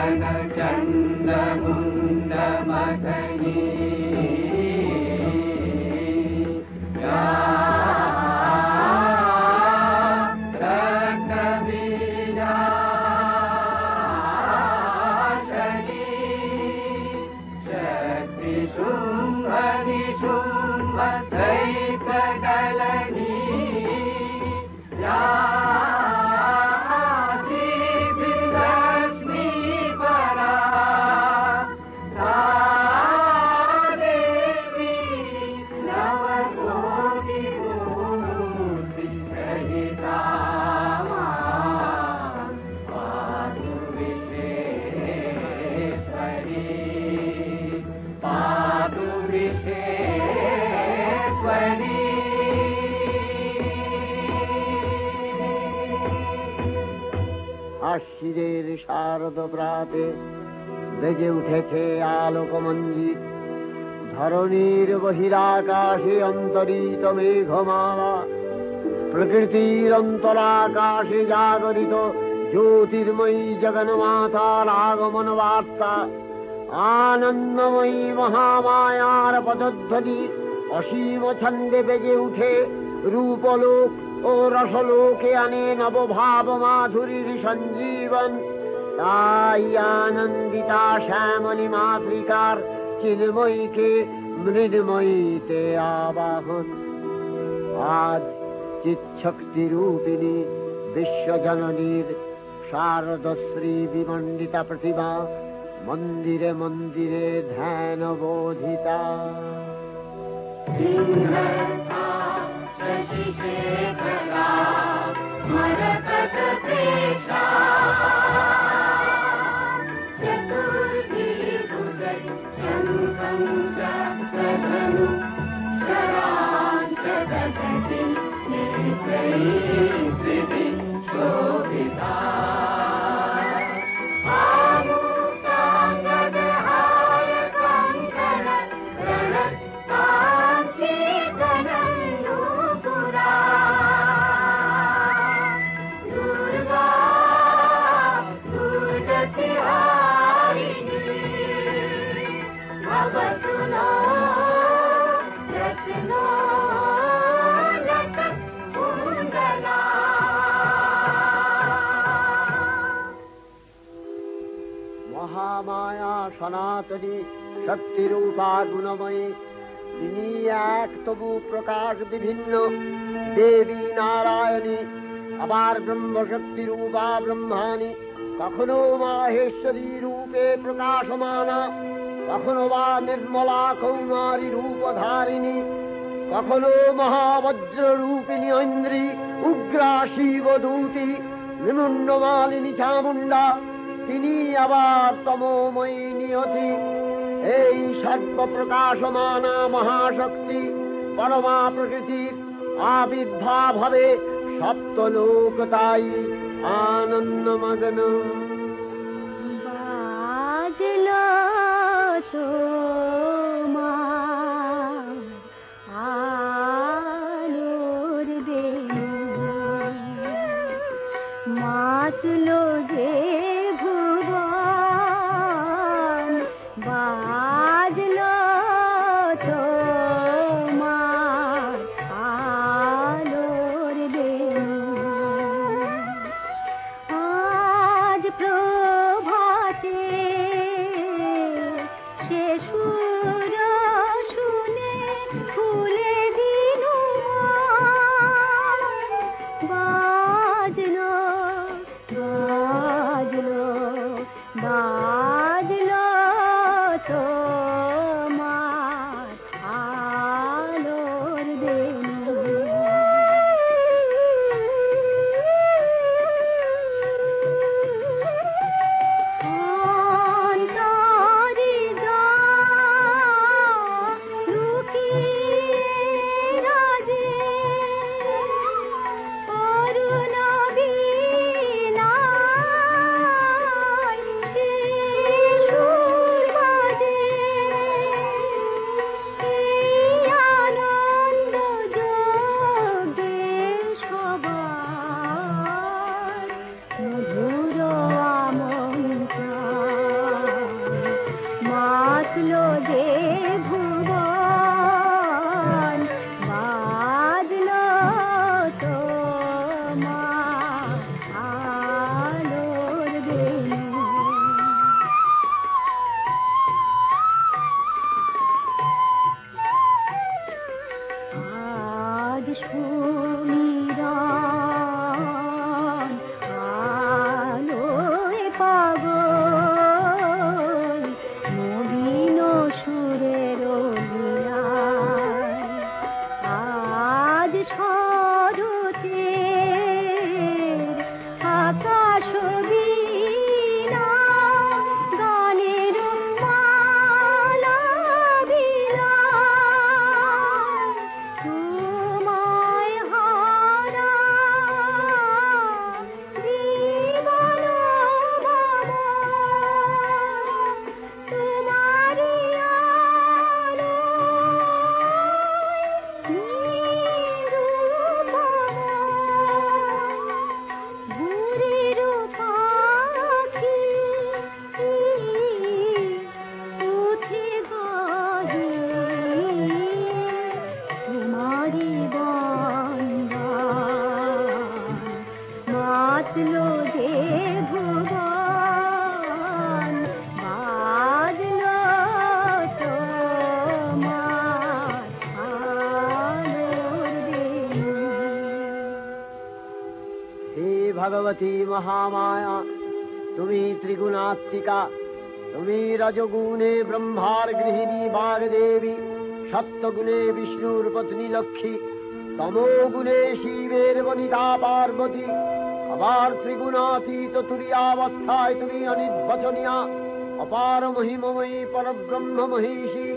गगन चंद मुंड मदनी আশ্বিরের শারদ প্রাতে বেজে উঠেছে আলোক মঞ্জিত, ধরণীর বহিরাকাশে অন্তরিত মেঘমালা, প্রকৃতির অন্তরাকাশে জাগরিত জ্যোতির্ময়ী জগন্মাতার আগমন বার্তা, আনন্দময়ী মহামায়ার পদধ্বনি অসীম ছন্দে বেজে উঠে রূপলোক ও রসলোকে আনে নবভাব মাধুরীর সঞ্জীবন। তাই আনন্দিতা শ্যামলী মাতৃকার চিন্ময়ীকে মৃন্ময়ীতে আবাহন। আজ চিৎশক্তি রূপিণী বিশ্বজননীর শারদশ্রী বিমণ্ডিতা প্রতিমা মন্দিরে মন্দিরে ধ্যান বোধিতা। शशिशेखरा मरकतप्रेक्षा चतुर्भिर्भुजै शङ्खं चक्रधनुं शराञ्च दधति नेत्रैः त्रिभिः शोभिता। মহামায়া সনাতনী শক্তিরূপা গুণময়ী, তিনি এক তবু প্রকাশ বিভিন্ন দেবী নারায়ণী, আবার ব্রহ্মশক্তি রূপা ব্রহ্মাণী, কখনো মাহেশ্বরী রূপে প্রকাশমানা, কখনো বা নির্মলা কৌমারী রূপধারিণী, কখনো মহাবজ্র রূপিণী ঐন্দ্রী, উগ্রা শিবদূতি, নিমুন্ডমালিনী চামুণ্ডা, তিনি আবার তমোময়ী নিয়তি। এই সর্বপ্রকাশমানা মহাশক্তি পরমা প্রকৃতির আবির্ভাব হবে সপ্তলোক, তাই আনন্দমগ্ন। বাজলো তোমার আলোর বেণী, মাতলো যে ভুবন, বাজলো তোমার আলোর বেণী। আজ ভগবতী মহামায়া, তুমি ত্রিগুণাত্মিকা। তুমি রজগুণে ব্রহ্মার গৃহিণী বাগদেবী, সত্যগুণে বিষ্ণুর পত্নী লক্ষ্মী, তমোগুণে শিবের বনিতা পার্বতী, আবার ত্রিগুণাতীত তুরীয়াবস্থায় তুমি অনির্বচনীয়া, অপার মহিমময়ী পরব্রহ্ম মহিষী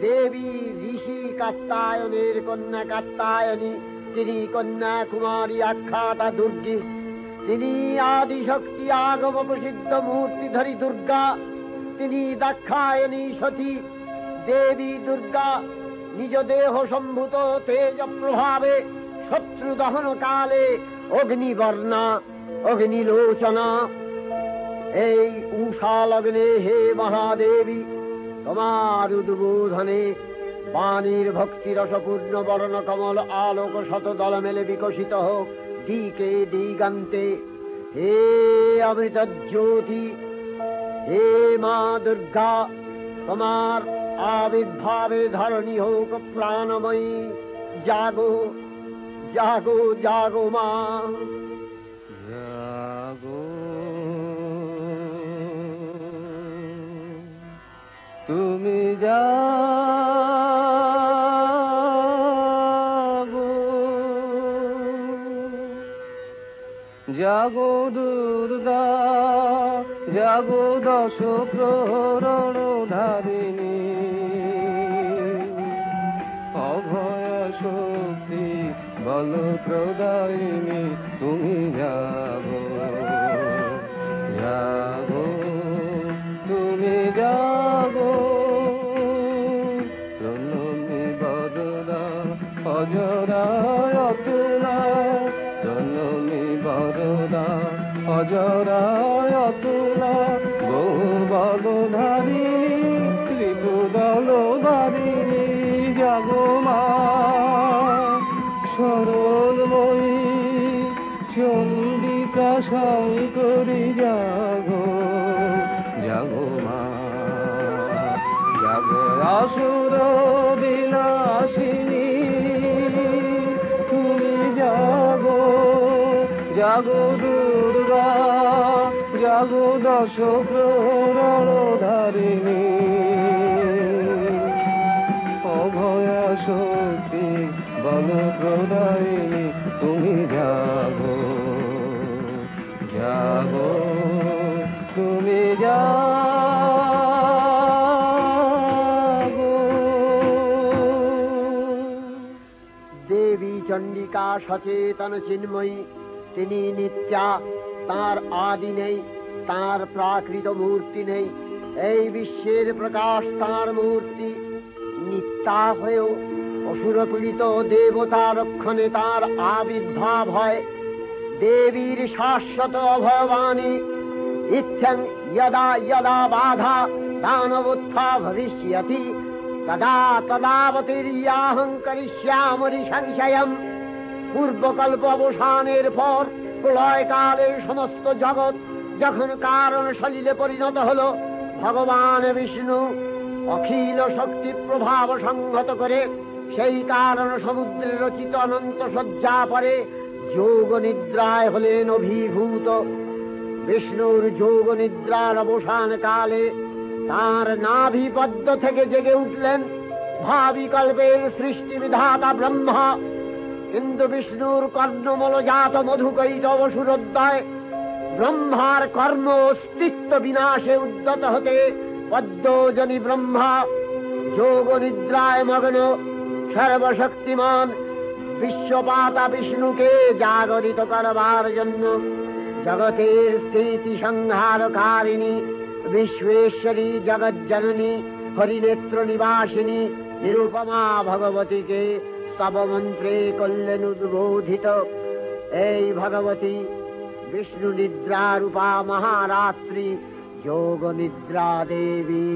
দেবী, ঋষি কাত্যায়নের কন্যা কাত্যায়নী, তিনি কন্যা কুমারী আখ্যাতা দুর্গী, তিনি আদিশক্তি আগম প্রসিদ্ধ মূর্তিধরী দুর্গা, তিনি দাক্ষায়ণী সতী দেবী দুর্গা। নিজ দেহ সম্ভূত তেজ প্রভাবে শত্রু দহন কালে অগ্নিবর্ণা অগ্নিলোচনা। এই উষা লগ্নে হে মহাদেবী, তোমার উদ্বোধনে বাণীর ভক্তি রসপূর্ণ বর্ণ কমল আলোক শত দল মেলে বিকশিত হোক দিকে দিগান্তে। হে অমৃত জ্যোতি, হে মা দুর্গা, তোমার আবির্ভাবে ধরণী হোক প্রাণময়ী। জাগো জাগো জাগো মা, জাগো তুমি জাগো, জাগো দুর্গা, জাগো দশ প্রহরণ ধারিণী, অভয় শক্তি বল প্রদায়িনী, তুমি জাগো জাগো তুমি জাগো। প্রণমী বরদা অজরায় অতুলা, প্রণমী বরদা অজরায় অতুলা, বহু বলধারী ত্রিপুদল বারিণী, জাগো মা সরলময়ী চন্ডিকা শঙ্করী, জাগো জাগো মা, জাগো আসুর বিনাশিনী, তুমি জাগো জাগো দুর্গা, জাগো দশ প্রহরণ ধারিণী, অভয়া শক্তি বল প্রদায়িনী, তুমি জাগো জাগো তুমি জাগো। দেবী চণ্ডিকা সচেতন চিন্ময়ী, তিনি নিত্যা, তার আদি নেই, তার প্রাকৃত মূর্তি নেই। এই বিশ্বের প্রকাশ তার মূর্তি, নিত্যা হয়েও অসুরপীড়িত দেবতা রক্ষণে তার আবির্ভাব হয়। দেবীর শাশ্বত অভয়বাণী, ইত্যং যদা যদা বাধা দানবোত্থা ভবিষ্যতি, তদা তদাবতীর্যাহং করিষ্যামি সংশয়ম। পূর্বকল্প অবসানের পর প্রলয়কালে সমস্ত জগৎ যখন কারণ সলিলে পরিণত হল, ভগবান বিষ্ণু অখিল শক্তি প্রভাব সংহত করে সেই কারণ সমুদ্রে রচিত অনন্ত শয্যা পরে যোগ নিদ্রায় হলেন অভিভূত। বিষ্ণুর যোগ নিদ্রার অবসান কালে তার নাভিপদ্ম থেকে জেগে উঠলেন ভাবিকল্পের সৃষ্টি বিধাতা ব্রহ্মা। কিন্তু বিষ্ণুর কর্ণমলজাত মধুকৈত অসুরোদ্দয় ব্রহ্মার কর্ম অস্তিত্ব বিনাশে উদ্যত হতে পদ্মজনী ব্রহ্মা যোগ নিদ্রায় মগ্ন সর্বশক্তিমান বিশ্বপাতা বিষ্ণুকে জাগরিত করবার জন্য জগতের স্থিতি সংহারকারিণী বিশ্বেশ্বরী জগজ্জননী হরিনেত্র নিবাসিনী নিরুপমা ভগবতীকে স্তবমন্ত্রে করলেন উদ্বোধিত। এই ভগবতী বিষ্ণু নিদ্রা রূপা মহারাত্রি যোগ নিদ্রা দেবী।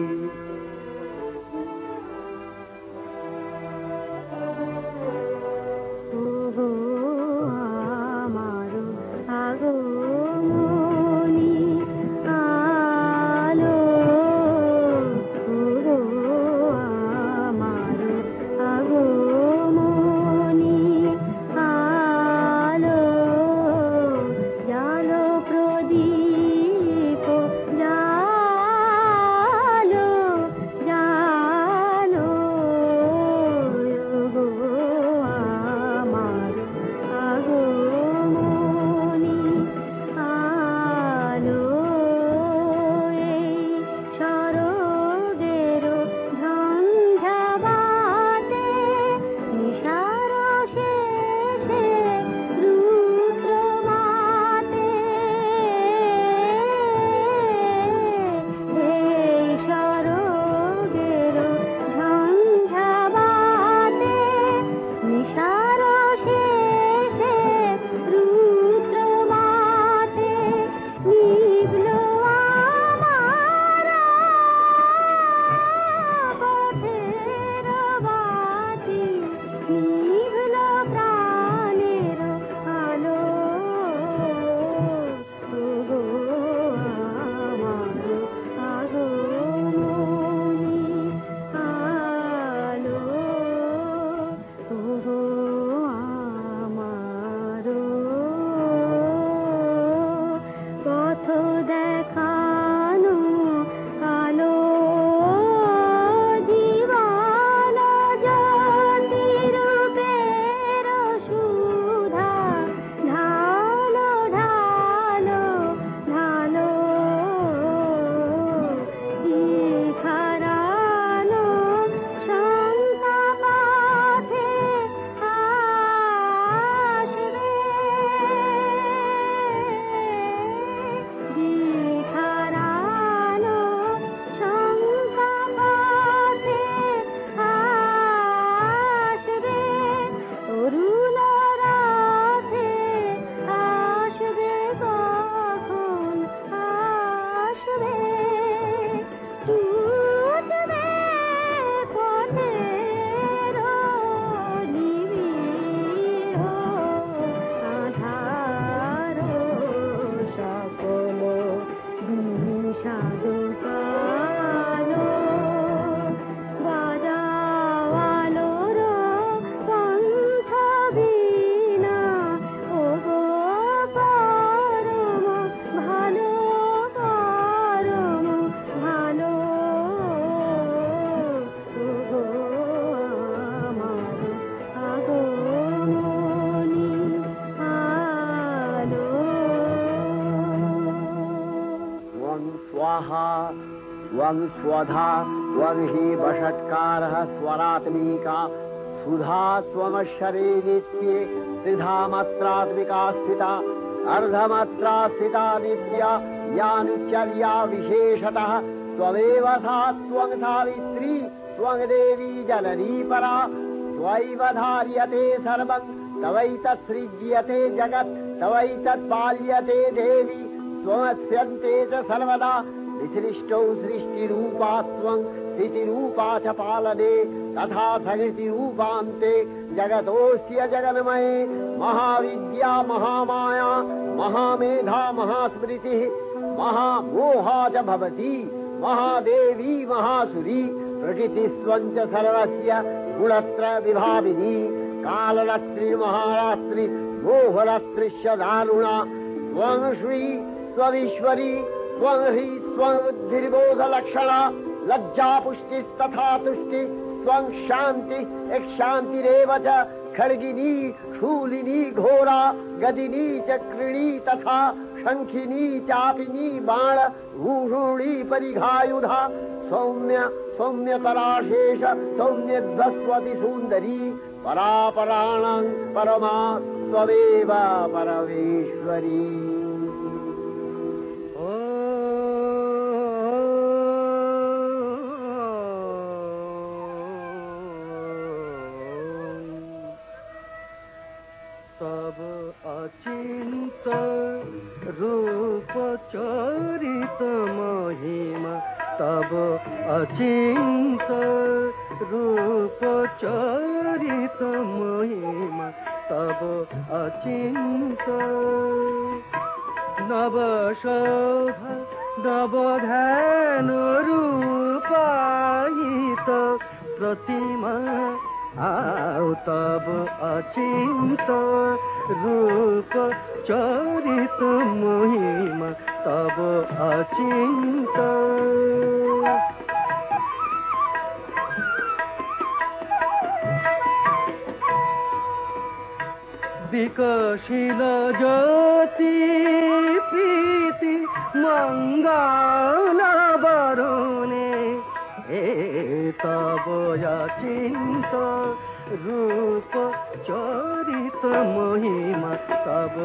জানো त्वं स्वधा त्वं हि वषट्कारः स्वरात्मिका सुधा त्वमक्षरे नित्ये त्रिधा मात्रात्मिका स्थिता अर्धमात्रा स्थिता नित्या यानुचर्या विशेषतः त्वमेव सा त्वं सावित्री त्वं देवी जननी परा त्वयैव धार्यते सर्वं तवैतत्सृज्यते जगत् तवैतत्पाल्यते देवी त्वमस्यन्ते च सर्वदा विसृष्टौ सृष्टिरूपा त्वं स्थितिरूपा च पालने तथा प्रकृतिरूपान्ते जगतोऽस्य जगन्मये महाविद्या महामाया महामेधा महास्मृतिः महामोहा च भवति महादेवी महासुरी प्रकृतिस्त्वं च सर्वस्य गुणत्रय विभाविनी कालरात्रि महारात्रि मोहरात्रिश्च दारुणा त्वं श्री त्वमीश्वरी त्वं ह्री त्वं बुद्धिर्बोधलक्षणा लज्जा पुष्टिस्तथा तुष्टि त्वं शान्ति शान्तिरेव च खड्गिनी शूलिनी घोरा गदिनी चक्रिणी तथा शंखिनी चापिनी बाण भूषुणी परिघायुधा सौम्य सौम्यतराशेष सौम्यध्वस्वति सुन्दरी परापराणां परमा त्वमेव परमेश्वरी। तब अचिंत रूप चरित महिमा तब अचिंत रूप चरित महिमा तब अचिंत नव शोभा नव ध्यान रूपायित प्रतिमा आओ तब अचिंत रूप चरित महिमा तब अचिंत विकसिल ज्योति प्रीति मंगल बरुणे तब अचिंत रूप चरित महिमा तब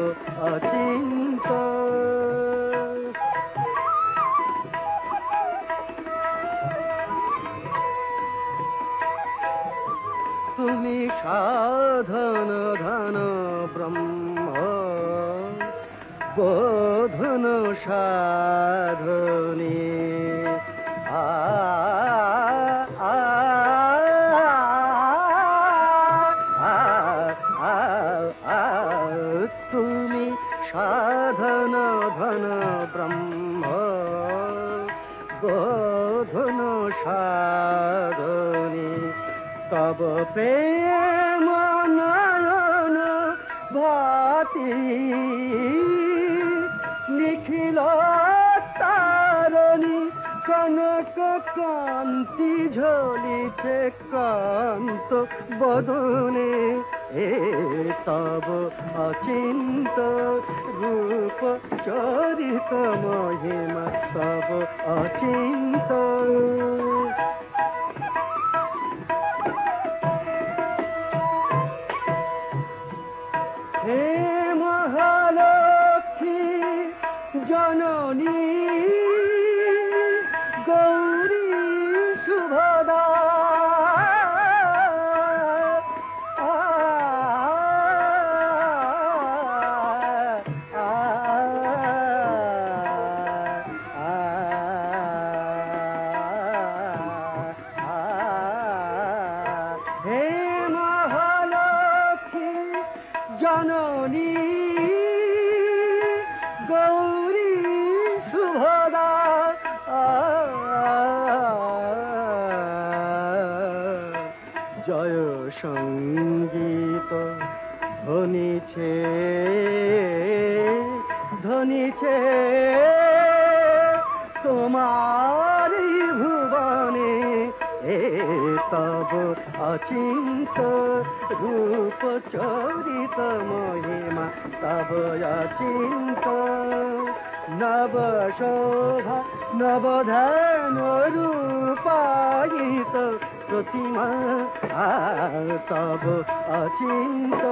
अचिंत तुमी साधन धन ब्रह्म बोधन साधने तुमी साधन धन ब्रह्म बोधन साधने तब प्रेम नयन भाति निखिल तारणी कनक कांति झलिছে कांत बदने तब अचिंत रूप चरित महिमा तब अचिंत हे महालक्ष्मी जननी गौरी शुभदा हे महालक्ष्मी जननी गौरी शुभदा जय संगीत ध्वनिছে ধ্বনিছে তোমারি ভুবনে तब अचिंत रूप चरित महिमा तब अचिंत নব শোভা নবধান রূপায়িত প্রতিমা তব অচিন্ত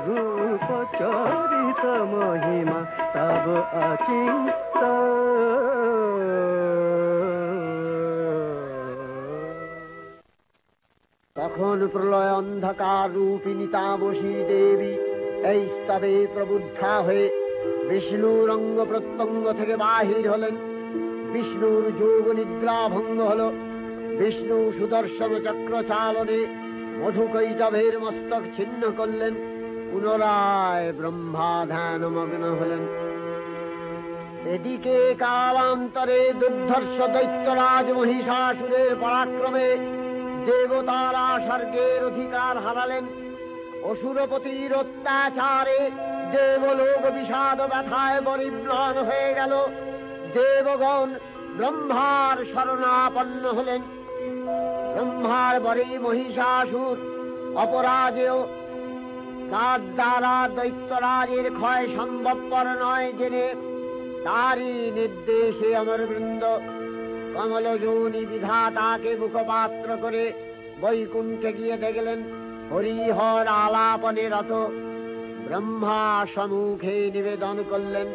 রূপ চরিত মহিমা তব অচিন্ত তখন প্রলয় অন্ধকার রূপিণী তামসী দেবী এই স্তবে প্রবুদ্ধা হয়ে বিষ্ণুর অঙ্গ প্রত্যঙ্গ থেকে বাহির হলেন। বিষ্ণুর যোগ নিদ্রা ভঙ্গ হল। বিষ্ণু সুদর্শন চক্র চালনে মধুকৈটভের মস্তক ছিন্ন করলেন। পুনরায় ব্রহ্মা ধ্যানমগ্ন হলেন। এদিকে কালান্তরে দুর্ধর্ষ দৈত্যরাজ মহিষাসুরের পরাক্রমে দেবতারা স্বর্গের অধিকার হারালেন। অসুরপতির অত্যাচারে দেবলোক বিষাদ ব্যথায় পরিম্লান হয়ে গেল। দেবগণ ব্রহ্মার শরণাপন্ন হলেন। ব্রহ্মার বরে মহিষাসুর অপরাজেয়, তার দ্বারা দৈত্যরাজের ক্ষয় সম্ভবপর নয় জেনে তারই নির্দেশে অমরবৃন্দ কমলযোনি বিধাতাকে মুখপাত্র করে বৈকুণ্ঠে গিয়ে দেখলেন হরিহর আলাপনে রত। ব্রহ্মা সম্মুখে নিবেদন করলেন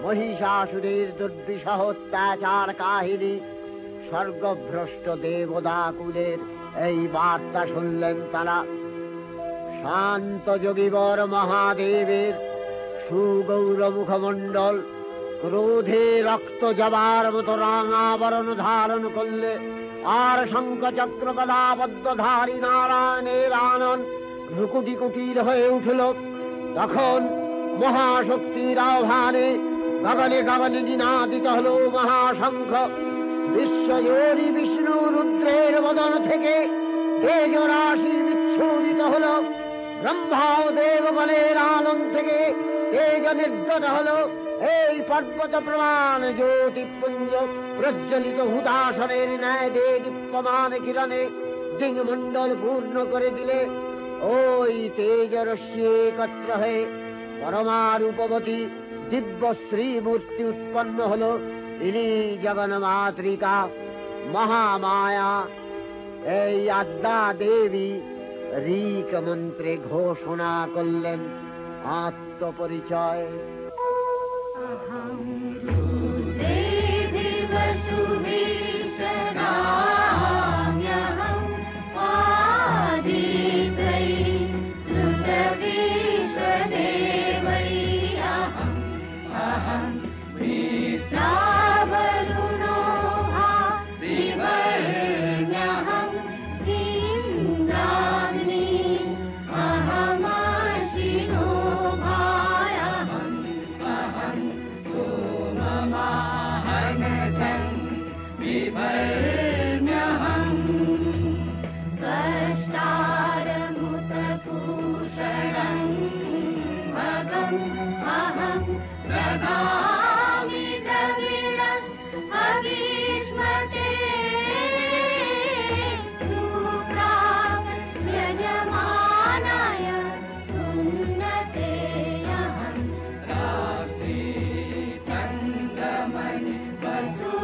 মহিষাসুরের দুর্বিষহ অত্যাচার কাহিনী। স্বর্গভ্রষ্ট দেবদাকুলের এই বার্তা শুনলেন তারা। শান্ত যোগীবর মহাদেবের সুগৌর মুখমণ্ডল ক্রোধে রক্ত জবার মতো রাঙাবরণ ধারণ করলে, আর শঙ্খ চক্র গদাবদ্ধধারী নারায়ণের আনন রুকুটি কুটির হয়ে উঠল। তখন মহাশক্তির আহ্বানে গগনে গগনে নিনাদিত হল মহাশঙ্খ। বিশ্বজোরী বিষ্ণু রুদ্রের বদন থেকে তেজ রাশি বিচ্ছুরিত হল। ব্রহ্মা ও দেবগণের আনন থেকে তেজ নির্গত হল। এই পর্বত প্রমাণ জ্যোতিপুঞ্জ প্রজ্বলিত হুদাসনের ন্যায় দীপ্যমান কিরণে দিংমণ্ডল পূর্ণ করে দিলে ওই তেজ রশ্মি একত্র হয়ে পরমারূপবতী দিব্য শ্রীমূর্তি উৎপন্ন হল। ইনি জগন্মাতৃকা মহামায়া। এই আদ্যা দেবী ঋক মন্ত্রে ঘোষণা করলেন আত্মপরিচয়। देवी वसुवेशनाम्यहम् आदित्यै श्रुतविश्वदेवै अहं विद्यावरुणो विवर्ण्यहम् इन्द्राग्नि अहमशिनो भायहम् सोममाहनघं विवर्ण्यहम् कष्टारमुतभूषणं भगम् अहं ददामि द्रविणं हविष्मते सुप्राक् यजमानाय उन्नतेऽहं राष्ट्री चन्द्रमणि वसूनाम्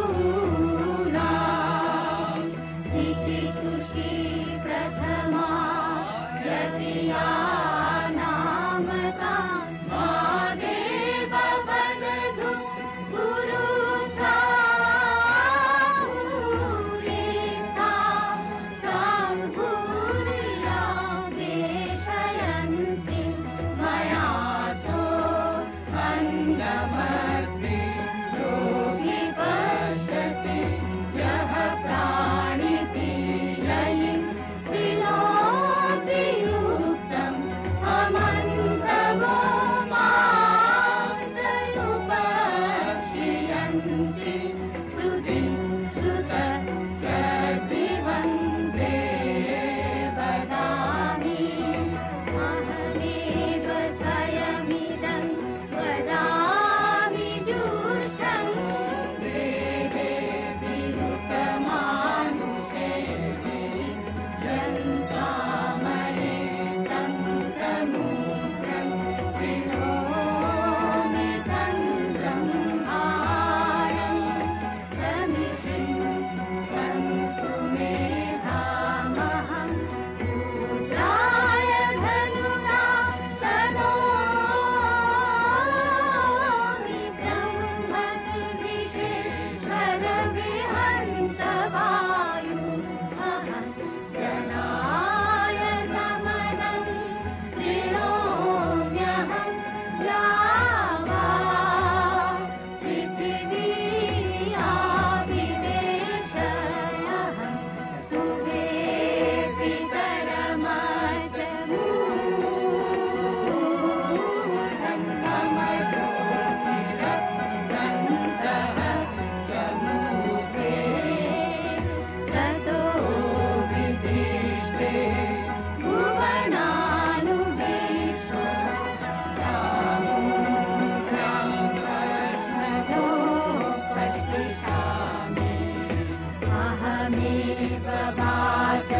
त्वमेव वाच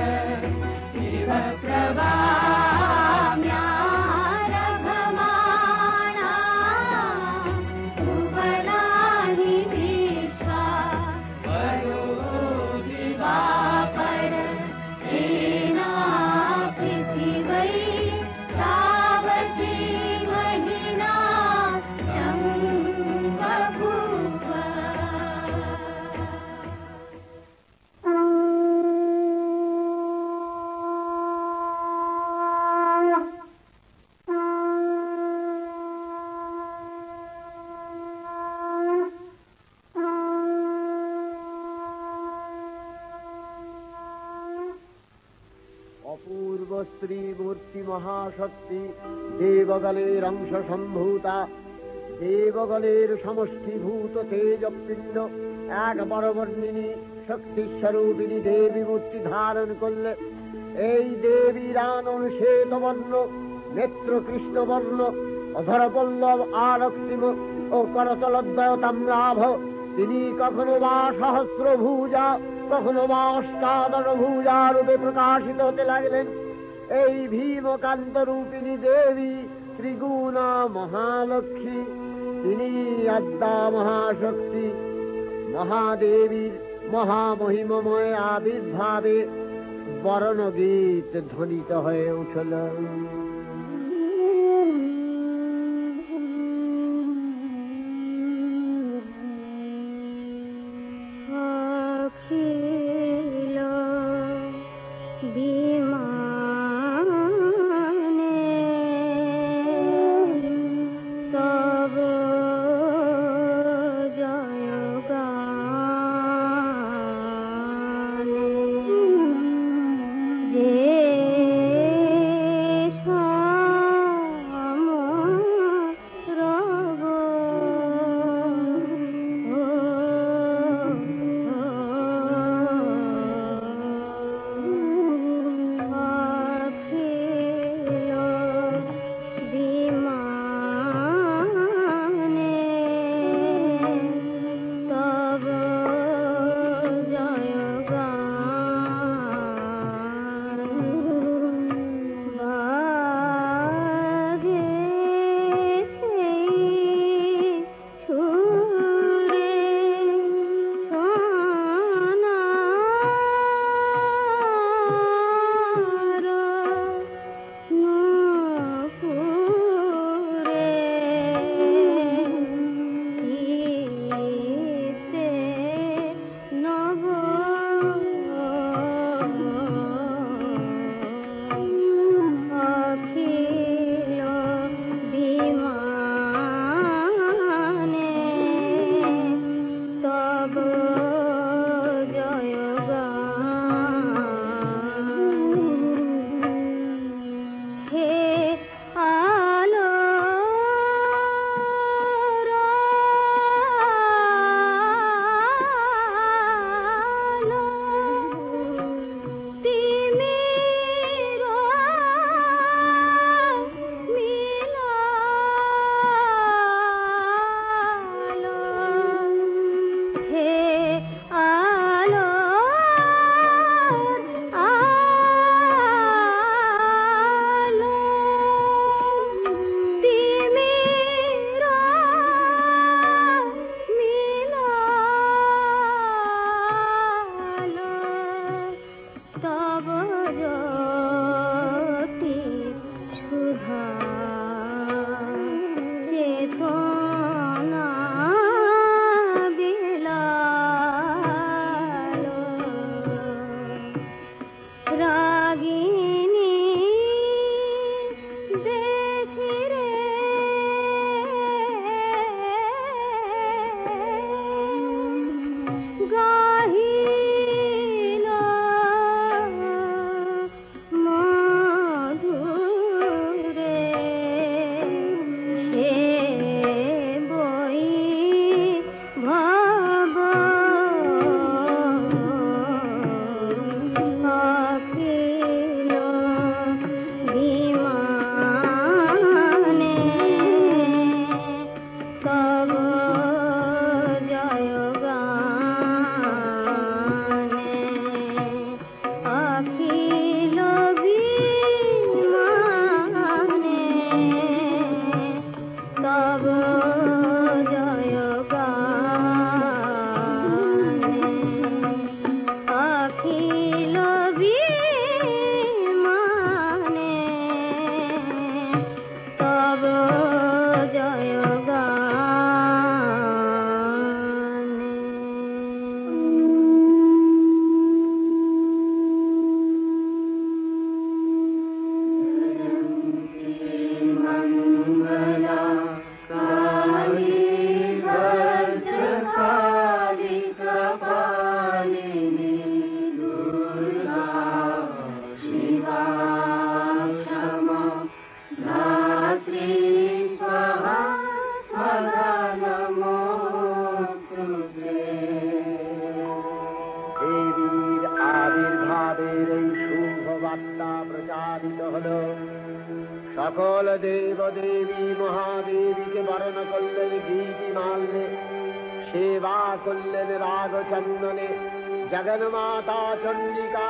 इव प्रवाम्यारभमाणा भुवनानि विश्वा वरो दिवाकर एना पृथिवै तावती महिना तं बभूव অপূর্ব স্ত্রী মূর্তি মহাশক্তি দেবগলের অংশ সম্ভূতা দেবগলের সমষ্টিভূত তেজপিণ্ড এক বরবর্ণিনী শক্তিস্বরূপিণী দেবী মূর্তি ধারণ করলে এই দেবীর আনন শ্বেতবর্ণ নেত্র কৃষ্ণবর্ণ অধর পল্লব আরক্তিম ও করতলদ্বয় তাম্রাভ তিনি কখনো বা সহস্র ভুজা কখনো বা অষ্টাদশ ভুজা রূপে প্রকাশিত হতে লাগলেন। এই ভীমকান্ত রূপিণী দেবী ত্রিগুণা মহালক্ষ্মী, তিনি আদ্যা মহাশক্তি মহাদেবীর মহামহিমময় আবির্ভাবে বরণগীত ধ্বনিত হয়ে উঠল। অখিল বিমানে তব জয়গানে যে সকল দেব দেবী মহাদেবীকে বরণ করলেন গীতি মাল্যে, সেবা করলেন রাগ চন্দনে। জগন্মাতা চণ্ডিকা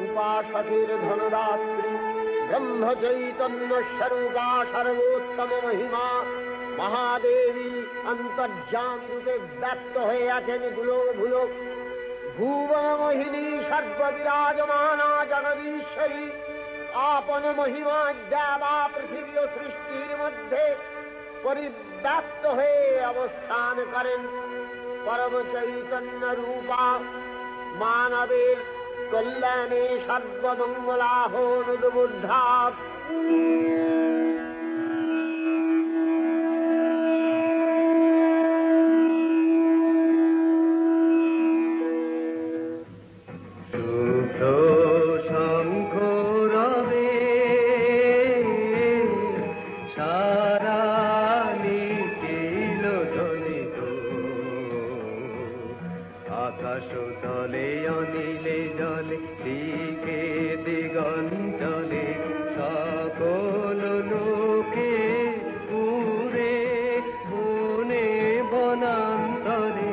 উপাসকের ধনদাত্রী, ব্রহ্ম চৈতন্য স্বরূপা সর্বোত্তম মহিমা মহাদেবী অন্তর্যামী রূপে ব্যক্ত হয়ে আছেন দুলোক ভুলোক। ভুবন মোহিনী সর্ববিরাজমানা জগদীশ্বরী আপন মহিমা দেবা পৃথিবী ও সৃষ্টির মধ্যে পরিব্যাপ্ত হয়ে অবস্থান করেন। পরম চৈতন্য রূপা মানবের কল্যাণে সর্বমঙ্গলাহ অনুদ্বুদ্ধা। আকাশ তলে অনিলে জলে দিকে দিগঞ্চলে সকল লোকে পুরে বনে বনান্তরে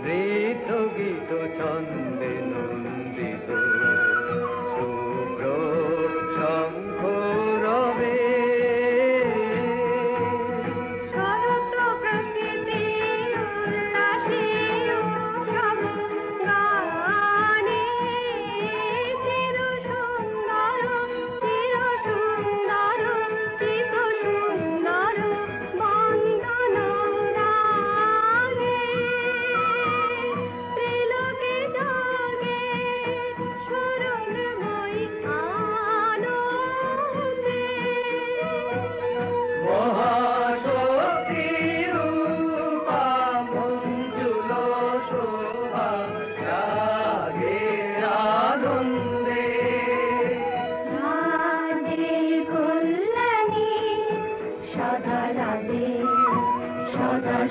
নৃত্য গীত ছন্দে নন্দিত শুভ্র শঙ্খ রবে।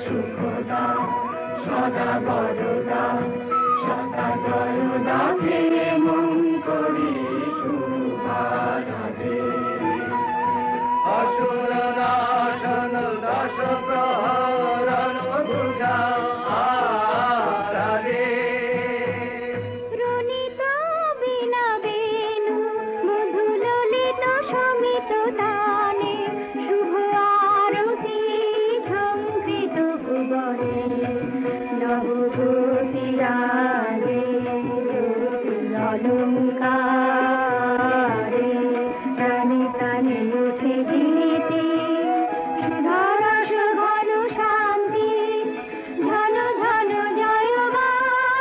সুখদা সদা বরদা সদা জয়দা হে মঙ্গলী শুভারাধে। অসুর নাশন দশ প্রহরণ ভুজা আরাধে। রুনিতা বীণা বেণু মধু ললিত সমিত তানে শুভ আরতি ঝঙ্কৃত ভুবনে নবভূতিরাগে অলঙ্কারে প্রাণে প্রাণে উঠে গীতি সুধারস ঘন শান্তি ঘন ঘন জয়বাণী।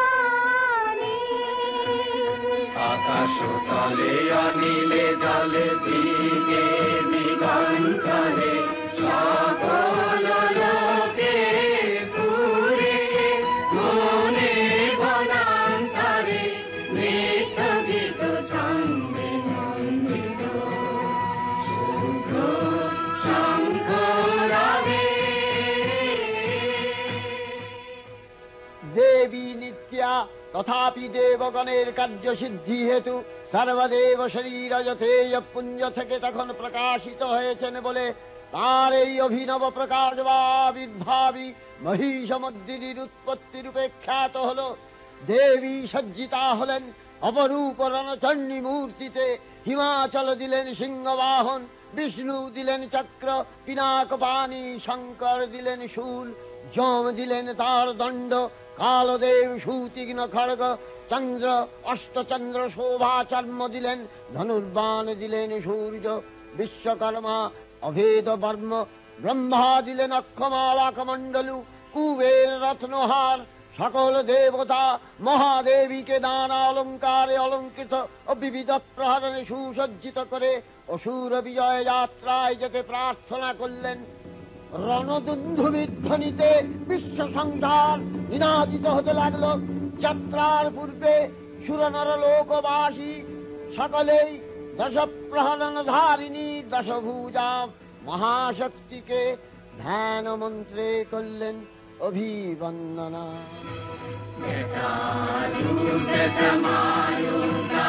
আকাশ তলে অনিলে জলে দিকে দিগঞ্চলে সকল লোকে পুরে বনে বনান্তরে নৃত্য গীত ছন্দে নন্দিত শুভ্র শঙ্খ রবে। দেবী নিত্যা তথাপি দেবগণের কার্যসিদ্ধি হেতু সর্বদেব শরীর যথেয় পুঞ্জ থেকে তখন প্রকাশিত হয়েছেন বলে তার এই অভিনব প্রকাশ বা আবির্ভাবী মহিষমর্দিনীর উৎপত্তি রূপে খ্যাত হল। দেবী সজ্জিতা হলেন অপরূপ রণচণ্ডী মূর্তিতে। হিমাচল দিলেন সিংহবাহন, বিষ্ণু দিলেন চক্র পিনাকপাণি, শঙ্কর দিলেন শূল, যম দিলেন তার দণ্ড, কালদেব সুতীক্ষ্ণ খড়গ, চন্দ্র অষ্টচন্দ্র শোভা চর্ম দিলেন, ধনুর্বাণ দিলেন সূর্য, বিশ্বকর্মা অভেদ বর্ম, ব্রহ্মা দিলেন অক্ষমালা কমণ্ডলু, কুবের রত্নহার। সকল দেবতা মহাদেবীকে নানা অলঙ্কারে অলঙ্কৃত ও বিবিধ প্রহরণে সুসজ্জিত করে অসুর বিজয় যাত্রায় যেতে প্রার্থনা করলেন। রণদুন্ধুবিধ্বনিতে বিশ্ব সংসার নিনাদিত হতে লাগলো। যাত্রার পূর্বে সুরনর লোকবাসী সকলেই দশ প্রহরণ ধারিণী দশভুজা মহাশক্তিকে ধ্যান মন্ত্রে করলেন অভিবন্দনা। সমায়ুক্তা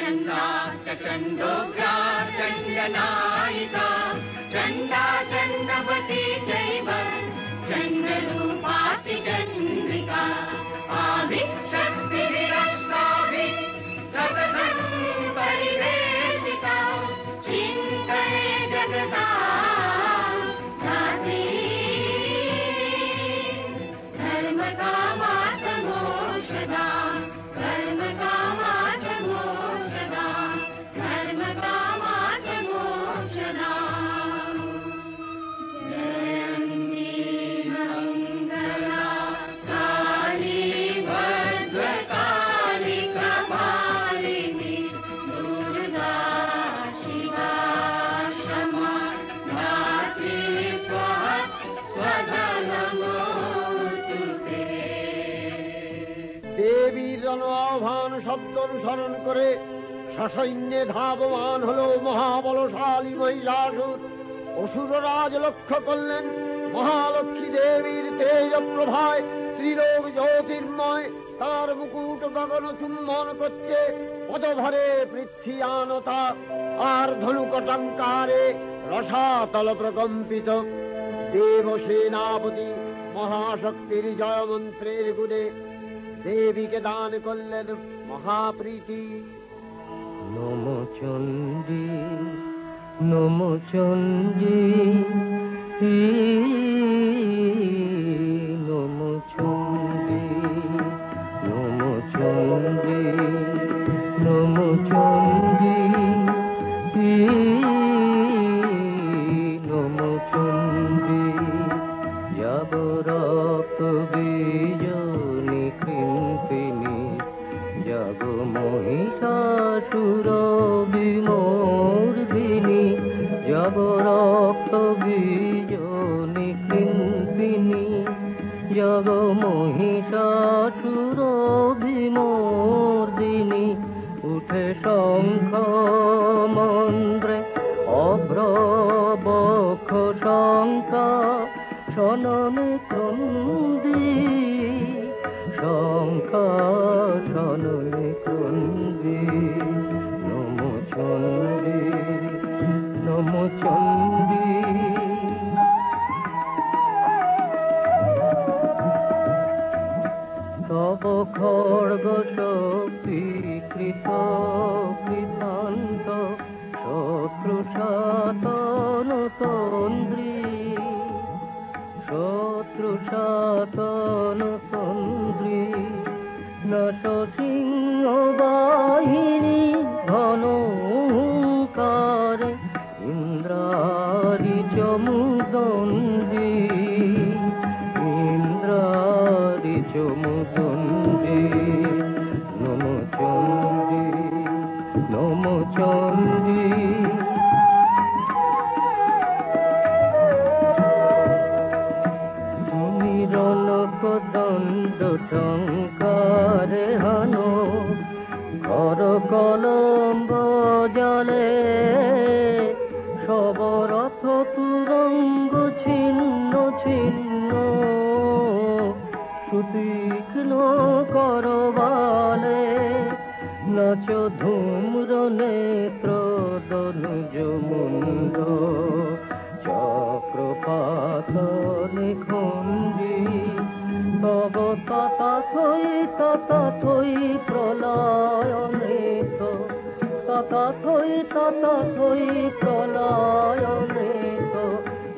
चण्डा च चण्डोग्रा चण्डनायिका चण्डा चण्डवती चैव चण्डरूपाति चन्द्रिका आदिशक्तिरष्टाभिः सततं परिवेशिता चिन्तये जगतां धात्री धर्मकामार्थमोक्षदा धर्मकामार्थमोक्षदा धर्मकामार्थमोक्षदा जयन्ती मङ्गला काली भद्रकाली कपालिनी दुर्गा शिवा क्षमा धात्री स्वाहा स्वधा नमोऽस्तु ते। দেবীর আহ্বান শব্দ অনুসরণ করে সসৈন্যে ধাবমান হল মহাবলশালী মহিষাসুর। অসুররাজ লক্ষ্য করলেন মহালক্ষ্মী দেবীর তেজ প্রভায় ত্রিলোক জ্যোতির্ময়, তার মুকুট গগন চুম্বন করছে, পদভরে পৃথ্বীয়ানতা আর ধনুকটঙ্কারে রসাতল প্রকম্পিত। দেব সেনাপতি মহাশক্তির জয়মন্ত্রের গুণে দেবীকে দান করলেন মহাপ্রীতি। নমো চণ্ডী নমো চণ্ডী নমো চণ্ডী নমো চণ্ডী নমো চণ্ডী নমো চণ্ডী যাব রক্ত বীজনী কৃন্তিনী যাব মহিষাসুর বিমর্দিনী যাব রক্ত বীজনী কৃন্তিনী যাব মহিষাসুর বিমর্দিনী উঠে শঙ্খ মন্দ্রে অভ্রবক্ষ শঙ্কা শননে ক্রন্দী শঙ্কা শননে ক্রন্দী নমো চণ্ডী নমো চণ্ডী তব খড়গ শক্তি কৃত কৃতান্ত শত্রু সাতন তন্দ্রী শত্রু সাতন তন্দ্রী নশ সিংহ বাহিনী ঘন হুঙ্কারে ইন্দ্রারি চমুদণ্ডী ইন্দ্রারি চমুদণ্ডী নমো চণ্ডী নমো চণ্ডী দণ্ড টঙ্কারে হানো ঘর কলম্ব জলে সবরথ তুরঙ্গ ছিন্ন ছিন্ন সুতীক্ষ্ণ করবালে নাচ ধূম্র নেত্র দনুজ মুন্ড চক্রপাত নিখুঞ্জি তব তথাথই প্রলয়নেত তথাথই প্রলয়নেত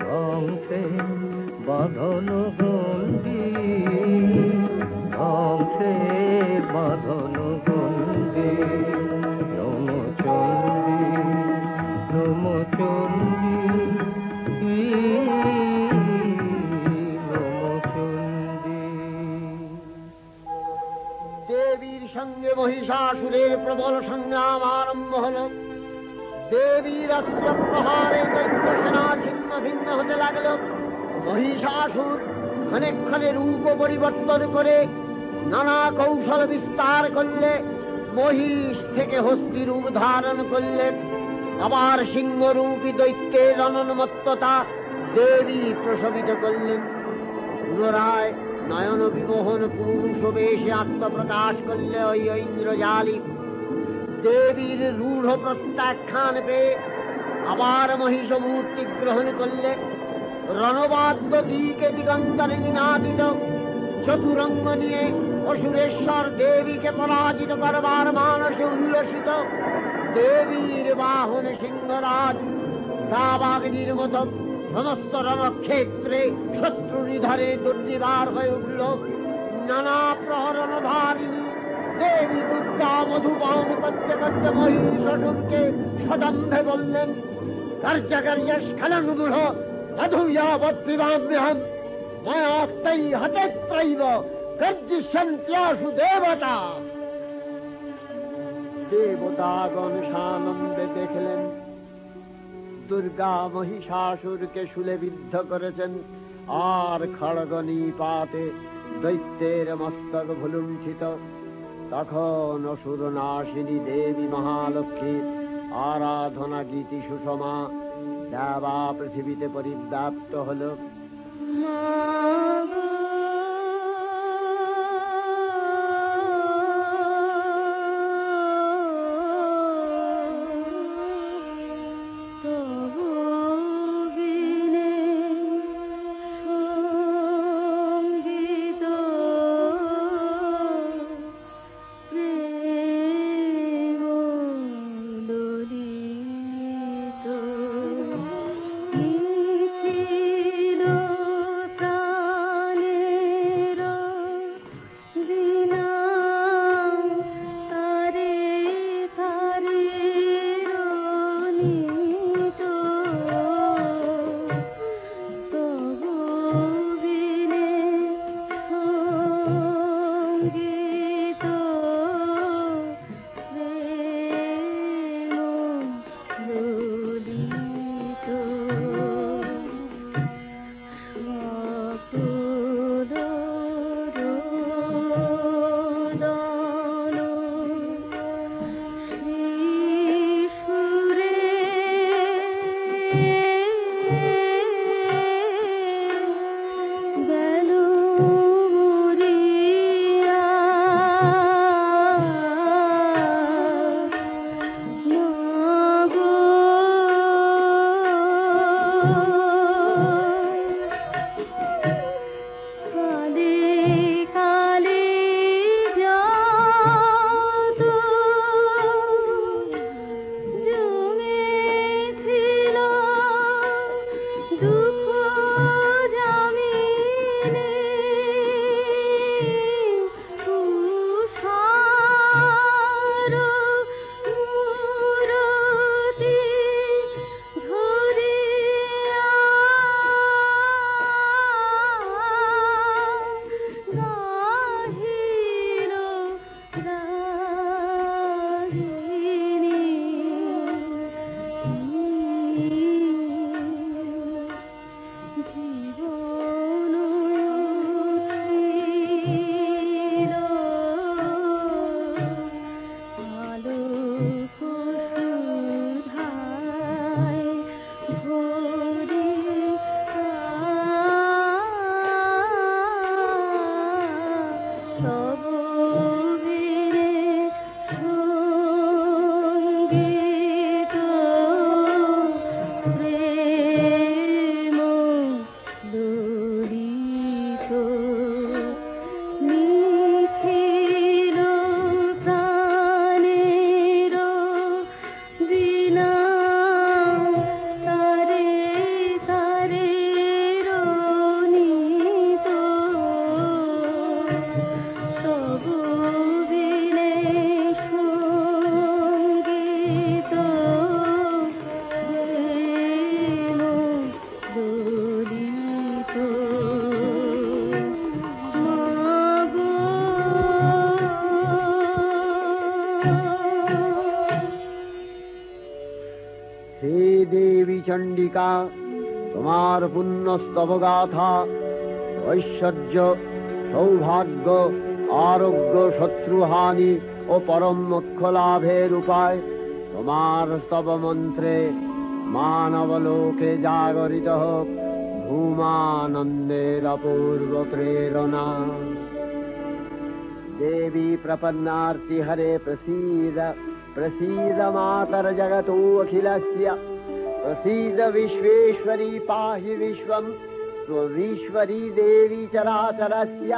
ধ্বংসে বাঁধন গণ্ডি ধ্বংসে বাঁধন গণ্ডি নমো চণ্ডী নমো চণ্ডী দেবীর সঙ্গে মহিষাসুরের প্রবল সংগ্রাম আরম্ভ হল। দেবীর অস্ত্র প্রহারে দৈত্য সেনা ছিন্ন ভিন্ন হতে লাগল। মহিষাসুর ক্ষণে রূপ পরিবর্তন করে নানা কৌশল বিস্তার করলে মহিষ থেকে হস্তি রূপ ধারণ করলেন। আবার সিংহরূপী দৈত্যের অনন্মত্ততা দেবী প্রশমিত করলেন। পুনরায় নয়ন বিমোহন পুরুষ বেশে আত্মপ্রকাশ করলে ওই ইন্দ্রজালী। দেবীর রূঢ় প্রত্যাখ্যান পেয়ে আবার মহিষ মূর্তি গ্রহণ করলে রণবাদ্য দিকে দিগন্তরে নিনাদিত চতুরঙ্গ নিয়ে অসুরেশ্বর দেবীকে পরাজিত করবার মানসে উল্লসিত দেবীর বাহন সিংহরাজ দাবাগ্নির মতো সমস্ত রণক্ষেত্রে শত্রু নিধনে দুর্নিবার হয়ে উঠল। নানা প্রহরণধারিণী দেবী দুর্গা মধুপান করতে করতে মহিষাসুরকে সদম্ভে বললেন, কার্যকার্য স্খলনমূঢ় মধুয়াবদ্বিবাম্যহম ময়াস্তৈ হতেত্রৈব গর্জিষ্যন্ত্যাসু দেবতা। দেবতাগণ সানন্দে দেখলেন দুর্গা মহিষাসুরকে শূলে বিদ্ধ করেছেন, আর খড়গ নিপাতে দৈত্যের মস্তক ভুলুণ্ঠিত। তখন অসুরনাশিনী দেবী মহালক্ষ্মীর আরাধনা গীতি সুষমা দেবা পৃথিবীতে পরিব্যাপ্ত হল। চণ্ডিকা, তোমার পুণ্য স্তবগাথা ঐশ্বর্য, সৌভাগ্য, আরোগ্য, শত্রুহানি ও পরম মোক্ষ লাভের উপায় তোমার স্তব মন্ত্রে মানবলোকে জাগরিত হোক ভূমানন্দের অপূর্ব প্রেরণা। দেবী প্রপন্নার্তি হরে প্রসীদ प्रसीद मातर्जगतोऽखिलस्य प्रसीद विश्वेश्वरी पाहि विश्वम् त्वमीश्वरी देवी चराचरस्य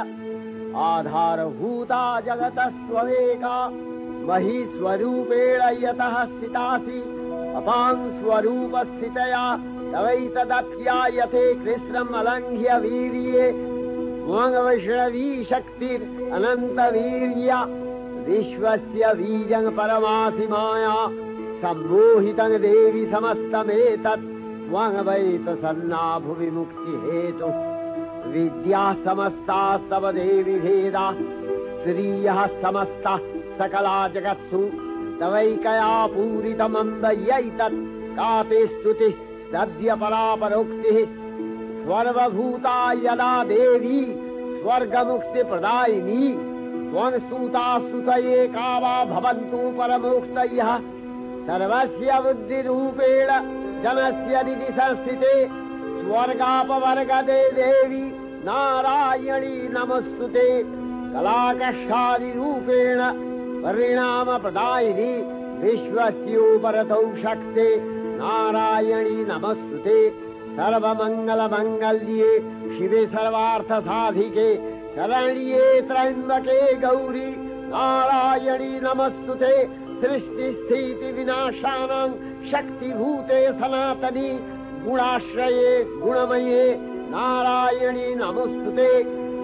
आधारभूता जगतस्त्वमेका महीस्वरूपेण यतः स्थितासि अपां स्वरूपस्थितया तवैतदप्यायते कृष्णम् अलङ्घ्य वीर्ये त्वङ्वैष्णवी शक्तिरनन्तवीर्या विश्वस्य बीजं परमासि माया सम्मोहितं देवि समस्तमेतत् त्वं वै प्रसन्ना भुवि मुक्तिहेतुः विद्याः समस्तास्तव देवि भेदाः स्त्रियः समस्ताः सकला जगत्सु तवैकया पूरितमन्दयैतत् का ते स्तुतिः सद्य परापरोक्तिः सर्वभूता यदा देवी स्वर्गमुक्तिप्रदायिनी त्वं स्तुता स्तुतये का वा भवन्तु परमोक्तयः सर्वस्य बुद्धिरूपेण जनस्य हृदि संस्थिते स्वर्गापवर्गदे देवी नारायणी नमस्तुते कलाकष्टादिरूपेण परिणामप्रदायिनी विश्वस्योपरतौ शक्ते नारायणी नमस्तुते सर्वमङ्गलमङ्गल्ये शिवे सर्वार्थसाधिके शरण्ये त्र्यम्बके गौरी नारायणी नमस्तुते सृष्टिस्थितिविनाशानां शक्तिभूते सनातनी गुणाश्रये गुणमये नारायणी नमस्तुते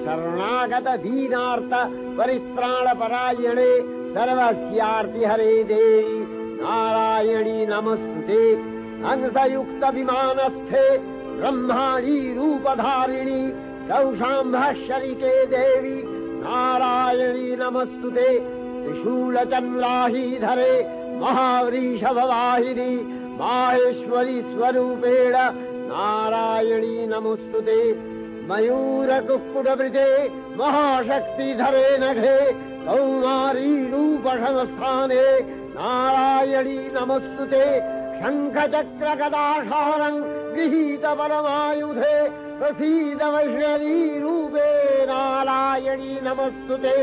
शरणागत दीनार्थ परित्राणपरायणे सर्वस्यार्तिहरे देवी नारायणी नमस्तुते हंसयुक्त विमानस्थे ब्रह्माणी रूपधारिणी कौशाम्भशरिके देवी नारायणी नमस्तुते त्रिशूलचन्द्राहीधरे महावृषभवाहिनी माहेश्वरी स्वरूपेण नारायणी नमस्तुते मयूरकुक्कुटवृते महाशक्तिधरे नघे कौमारी रूपसंस्थाने नारायणी नमस्तुते शङ्खचक्रगदाधारं गृहीत परमायुधे प्रसीद वैष्णवी रूपे नारायणी नमस्तुते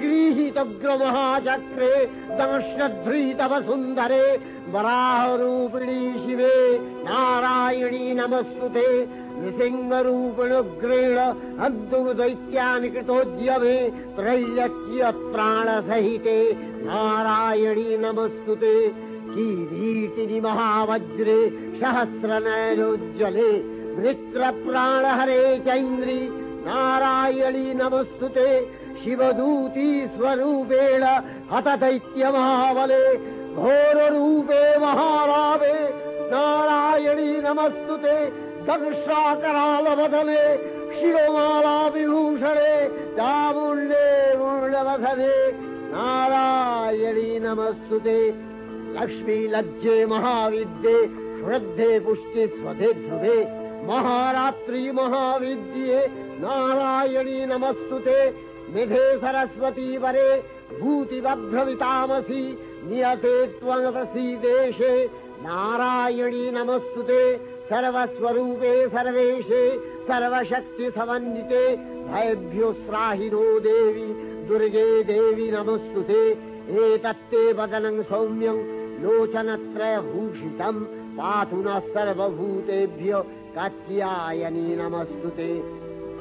गृहीतग्रमहाचक्रे दंश्नध्रीतवसुन्धरे वराहरूपिणी शिवे नारायणी नमस्तुते नृसिंहरूपिणुग्रेण हन्तुदैत्यानि कृतोद्यमे त्रैलक्ष्यप्राणसहिते नारायणी नमस्तुते किरीटिनि महावज्रे सहस्रनयनोज्ज्वले वृत्रप्राणहरे चैन्द्री नारायणी नमस्तुते शिवदूती स्वरूपेण हतदैत्यमहाबले घोररूपे महारावे नारायणी नमस्तुते दंशाकरालवदने शिरोमाला विभूषणे चामुण्डे मूर्णवदने नारायणी नमस्तुते लक्ष्मी लज्जे महाविद्ये श्रद्धे पुष्टि स्वधे ध्रुवे महारात्रि महाविद्ये नारायणी नमस्तुते निधे सरस्वती वरे भूतिबभ्रमितामसि नियते त्वं प्रसीदेशे नारायणी नमस्तुते सर्वस्वरूपे सर्वेशे सर्वशक्ति समन्विते भयभ्यो त्राहिनो देवी दुर्गे देवी नमस्तुते एतत्ते वदनं सौम्यं लोचनत्रयभूषितं पातु नः सर्वभूतेभ्यो कात्यायनी नमस्तुते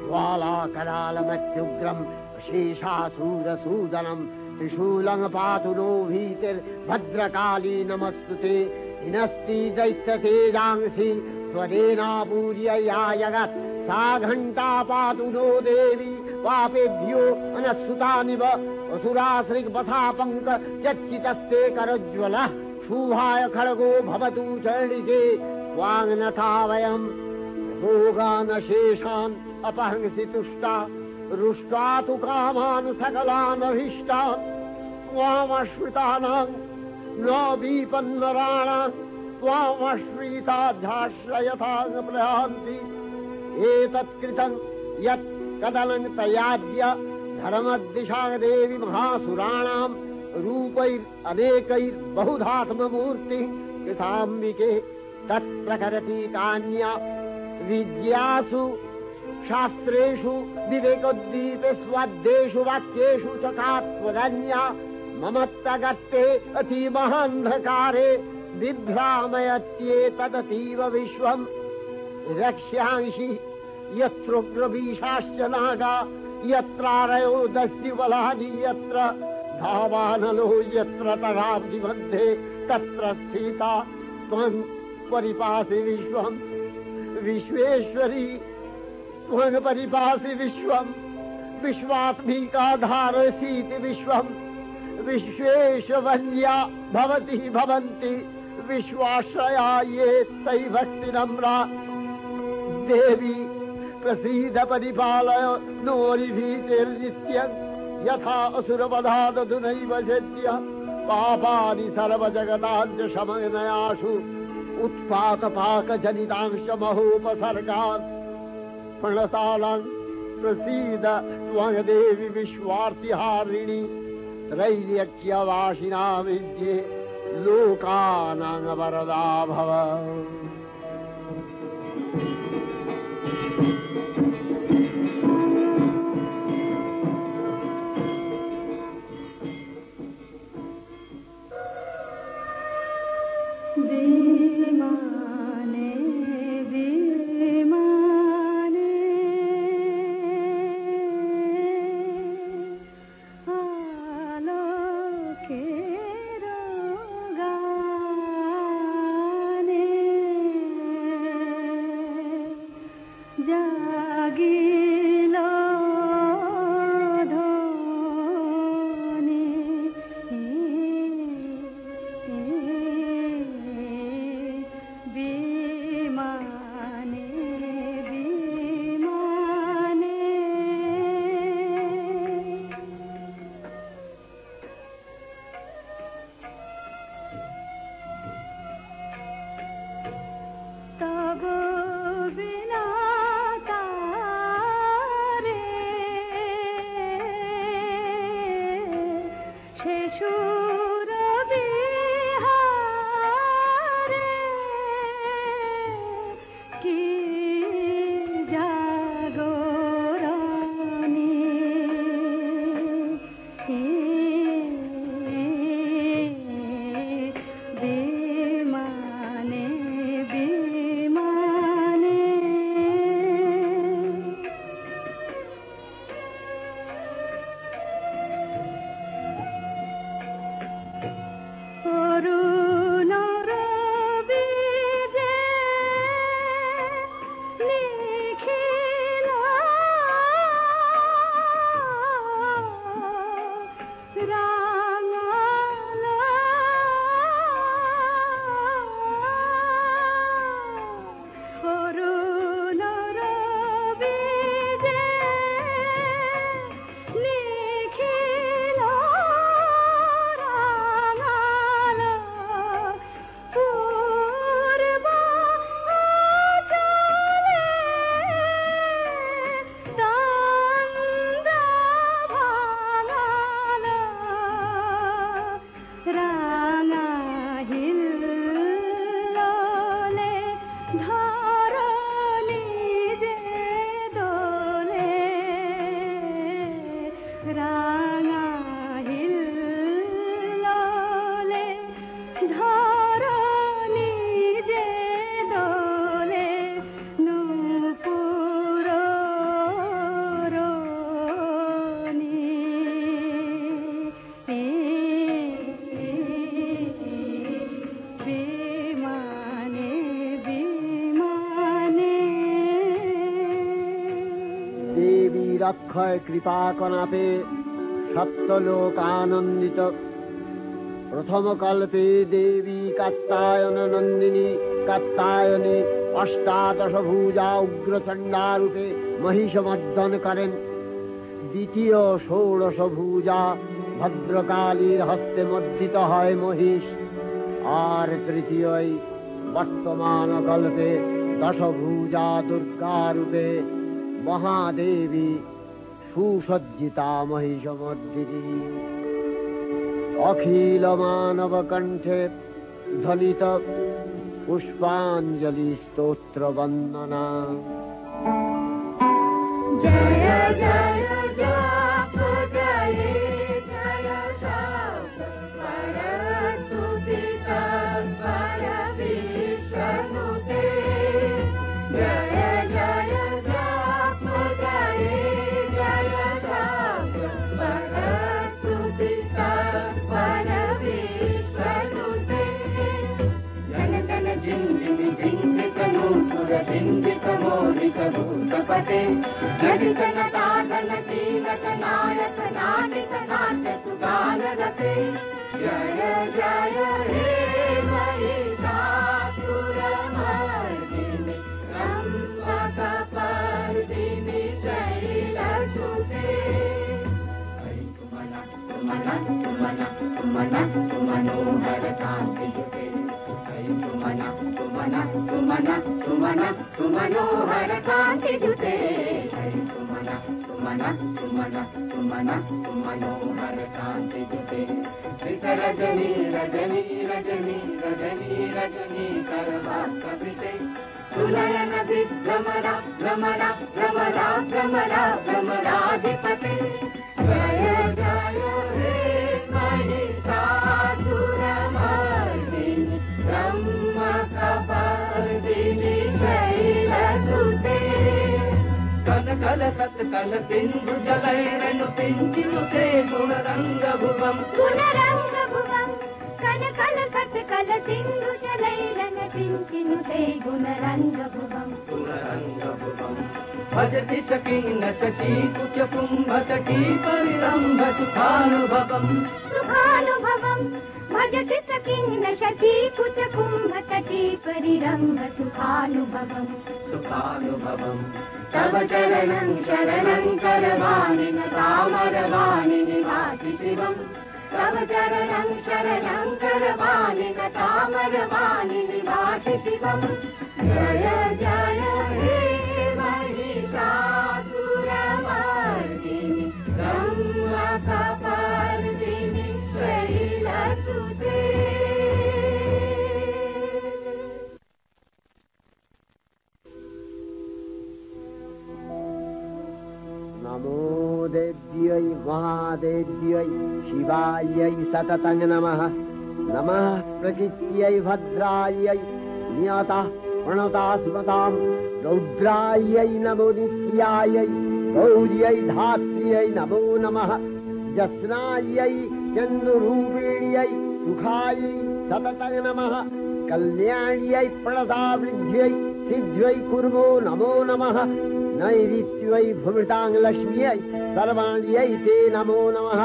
ज्वालाकरालमत्युग्रं शेषासूरसूदनं त्रिशूलं पातु नो भीतिर्भद्रकाली नमस्तुते हिनस्ति दैत्यतेजांसि स्वरेणापूर्य या जगत् सा घण्टा पातु नो देवी पापेभ्यो अनस्सुतानिव असुराश्रिग्वथा चर्चितस्ते करज्वलः शुभाय खड्गो भवतु चण्डिके वाङ्नथा वयम् भोगानशेषान् अपहंसि तुष्टा रुष्टा तु कामान् सकलानभीष्टान् त्वामश्रितानां न विपन्नराणां त्वामश्रिताध्याश्रयथां प्रयान्ति एतत्कृतं यत् कदलं तयाद्य धर्मदिशा देवी महासुराणां रूपैरनेकैर्बहुधात्ममूर्तिः कृताम्बिके तत्प्रकरति कान्या विद्यासु शास्त्रेषु विवेकोद्दीपे स्वाद्येषु वाक्येषु च का त्वदन्या ममत्तगत्ते अतिमहान्धकारे बिभ्रामयत्येतदतीव विश्वम् रक्ष्यांसि यत्रोग्रवीशाश्च नागा यत्रारयो दस्युबलानि यत्र धावानलो यत्र तगाब्धि मध्ये तत्र स्थिता त्वं परिपासि विश्वम् विश्वेश्वरी त्वं परिपासि विश्वम् विश्वात्मिका धारसीति विश्वम् विश्वेशवन्या भवति भवन्ति विश्वाश्रया ये तै भक्तिनम्रा देवी प्रसीद परिपालय नोरिभीतिर्नित्यं यथा असुरवधादधुनैव शक्य पापानि सर्वजगताञ्च शमनयासु उत्पातपाकजनितांश महोपसर्गान् प्रणतालां प्रसीद त्वं देवी विश्वार्तिहारिणि त्रैलोक्यवासिना विद्ये लोकानां वरदा भव। অক্ষয় কৃপা কনাপে সপ্তলোকানন্দিত প্রথম কল্পে দেবী কাত্যায়ন নন্দিনী কাত্যায়নী অষ্টাদশ ভুজা উগ্রচণ্ডা রূপে মহিষমর্দন করেন। দ্বিতীয় ষোড়শ ভুজা ভদ্রকালীর হস্তে মর্দিত হয় মহিষ। আর তৃতীয় বর্তমান কল্পে দশভুজা দুর্গা রূপে মহাদেবী সুসজ্জিতা মহিষমর্দিনী। অখিল মানব কণ্ঠে ধ্বনিত পুষ্পাঞ্জলি স্তোত্র বন্দনা। জয় জয় জপ জয় জয় সব भूतपते जडित नटाधनती नटनायक नाटिक नाट्य सुगानरते जय जय हे महिषासुरमर्दिनि रम्भकपर्दिनि शैलसुते मनोहर कान्तियुते मनोहर कान्तियुते मनोहर कान्तियुते रजनी रजनी रजनी रजनी रजनी करवास्तविते सुनयन विभ्रमरा भ्रमरा भ्रमरा भ्रमरा भ्रमराधिपते जय जय हे महिषासुरमर्दिनि रम्भकपर्दिनि शैलसुते कल सत्कल सिंधु जलैरनु सिंचिनुते गुणरंगभुवम् कन कल सत्कल सिंधु जलैरनु सिंचिनुते गुणरंगभुवम् भजति सकिन्न शची कुच कुंभतटी परिरंभ सुखानुभवम् भजति सकिन्न शची कुच कुंभतटी परिरंभ सुखानुभवम् तव चरणं शरणं करवाणि तामरवाणि निवासि शिवम् तव चरणं शरणं करवाणि तामरवाणि निवासि शिवम् जय जय हे महिषासुरमर्दिनि रम्भकपर्दिनि शैलसुते नमो देव्यै महादेव्यै शिवायै सततं नमः नमः प्रकृत्यै भद्रायै नियतः प्रणता स्मतां रौद्रायै नमो नित्यायै गौर्यै धात्र्यै नमो नमः जस्नायै चन्द्ररूपिण्यै सुखायै सततं नमः कल्याण्यै प्रणतावृद्ध्यै सिद्ध्यै कुर्मो नमो नमः नैऋत्यै भूमितां लक्ष्म्यै सर्वाण्यै ते नमो नमः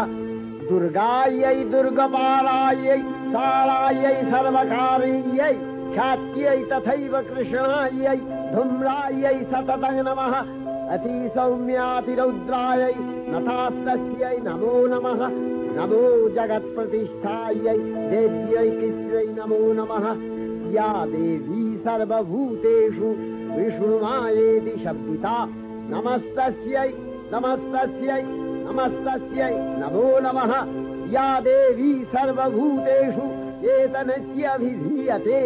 दुर्गायै दुर्गपालायै सारायै सर्वकारिण्यै ख्यात्यै तथैव कृष्णायै धूम्रायै सततं नमः अतिसौम्यातिरौद्रायै नतास्तस्यै नमो नमः नमो जगत्प्रतिष्ठायै देव्यै कृत्यै नमो नमः या देवी सर्वभूतेषु विष्णुमायेति शब्दिता नमस्तस्यै नमस्तस्यै नमस्तस्यै नमो नमः या देवी सर्वभूतेषु एतनस्यभिधीयते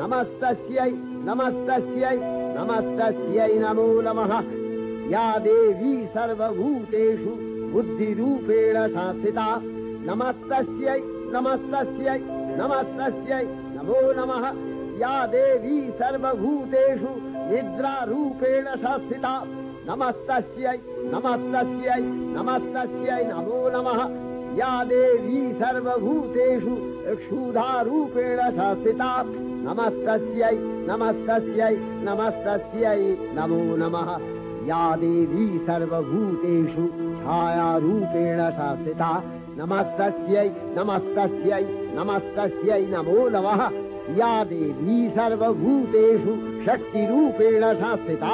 नमस्तस्यै नमस्तस्यै नमस्तस्यै नमो नमः या देवी सर्वभूतेषु बुद्धिरूपेण संस्थिता नमस्तस्यै नमस्तस्यै नमस्तस्यै नमो नमः या देवी सर्वभूतेषु निद्रारूपेण संस्थिता नमस्तस्यै नमस्तस्यै नमस्तस्यै नमो नमः या देवी सर्वभूतेषु क्षुधारूपेण संस्थिता नमस्तस्यै नमस्तस्यै नमस्तस्यै नमो नमः या देवी सर्वभूतेषु छायारूपेण संस्थिता नमस्तस्यै नमस्तस्यै नमस्तस्यै नमो नमः या देवी सर्वभूतेषु शक्तिरूपेण संस्थिता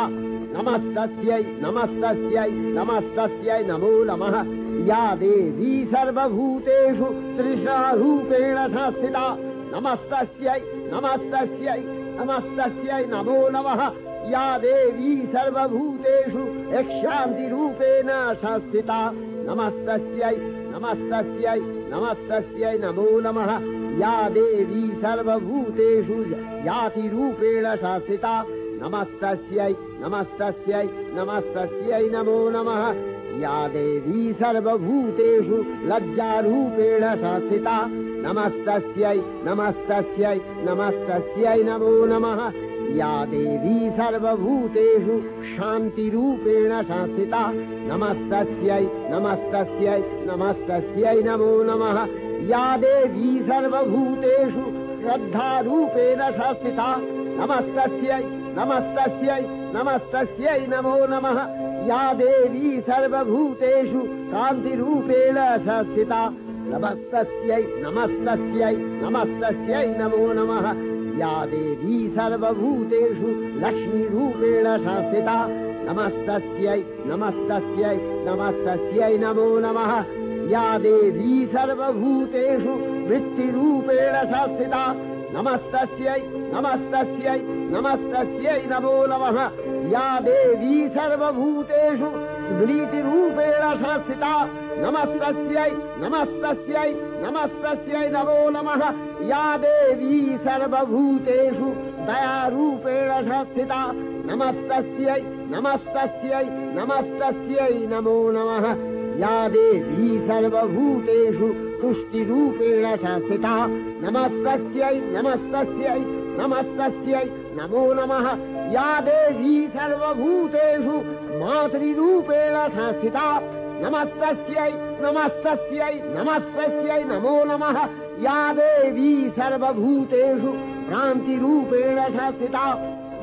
नमस्तस्यै नमस्तस्यै नमस्तस्यै नमो नमः या देवी सर्वभूतेषु तृष्णारूपेण संस्थिता नमस्तस्यै नमस्तस्यै नमस्तस्यै नमो नमः या देवी सर्वभूतेषु शान्तिरूपेण संस्थिता नमस्तस्यै नमस्तस्यै नमस्तस्यै नमो नमः या देवी सर्वभूतेषु जातिरूपेण संस्थिता नमस्तस्यै नमस्तस्यै नमस्तस्यै नमो नमः या देवी सर्वभूतेषु लज्जारूपेण संस्थिता नमस्तस्यै नमस्तस्यै नमस्तस्यै नमो नमः या देवी सर्वभूतेषु शान्तिरूपेण संस्थिता नमस्तस्यै नमस्तस्यै नमस्तस्यै नमो नमः या देवी सर्वभूतेषु श्रद्धारूपेण संस्थिता नमस्तस्यै नमस्तस्यै नमस्तस्यै नमो नमः या देवी सर्वभूतेषु कान्तिरूपेण संस्थिता नमस्तस्यै नमस्तस्यै नमस्तस्यै नमो नमः या देवी सर्वभूतेषु लक्ष्मीरूपेण संस्थिता नमस्तस्यै नमस्तस्यै नमस्तस्यै नमो नमः या देवी सर्वभूतेषु वृत्तिरूपेण संस्थिता नमस्तस्यै नमस्तस्यै नमस्तस्यै नमो नमः या देवी सर्वभूतेषु स्मृतिरूपेण संस्थिता नमस्तस्यै नमस्तस्यै नमस्तस्यै नमो नमः या देवी सर्वभूतेषु दयारूपेण संस्थिता नमस्तस्यै नमस्तस्यै नमस्तस्यै नमो नमः या देवी सर्वभूतेषु तुष्टिरूपेण संस्थिता नमस्तस्यै नमस्तस्यै नमस्तस्यै नमो नमः या देवी सर्वभूतेषु मातृरूपेण संस्थिता नमस्तस्यै नमस्तस्यै नमस्तस्यै नमो नमः या देवी सर्वभूतेषु भ्रान्तिरूपेण संस्थिता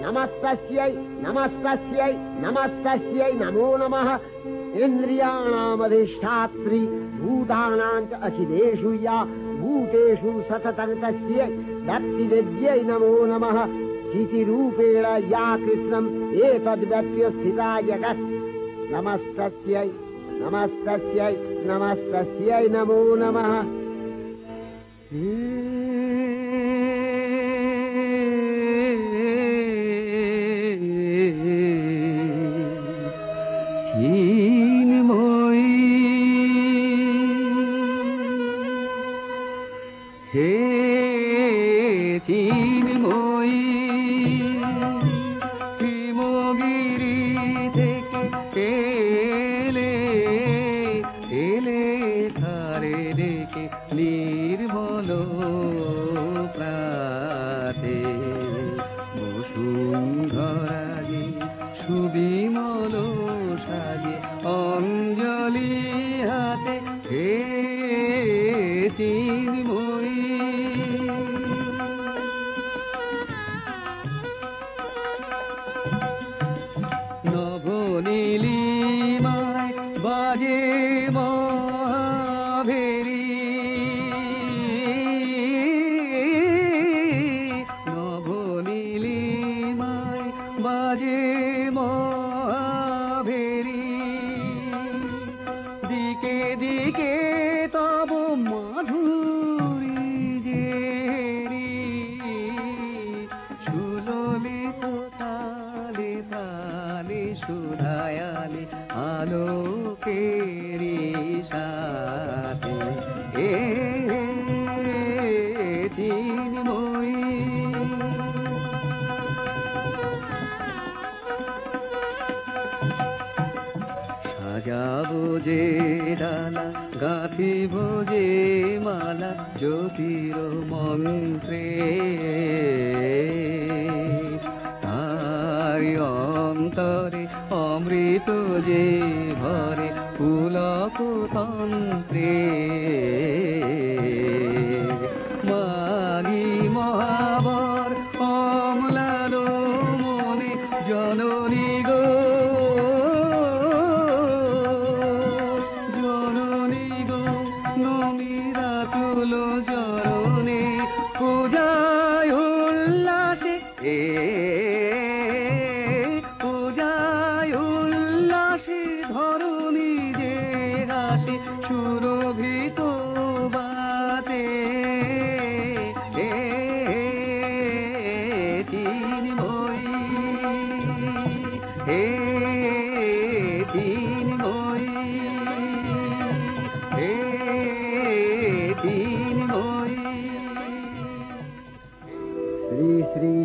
नमस्तस्यै नमस्तस्यै नमस्तस्यै नमो नमः इन्द्रियाणामधिष्ठात्री भूतानां च अखिलेषु या भूतेषु सततं तस्यै भक्तिवेद्यै नमो नमः स्थितिरूपेण या कृष्णम् एतद्व्यप्य स्थिता जगत् नमस्तस्यै नमस्तस्यै नमस्तस्यै नमो नमः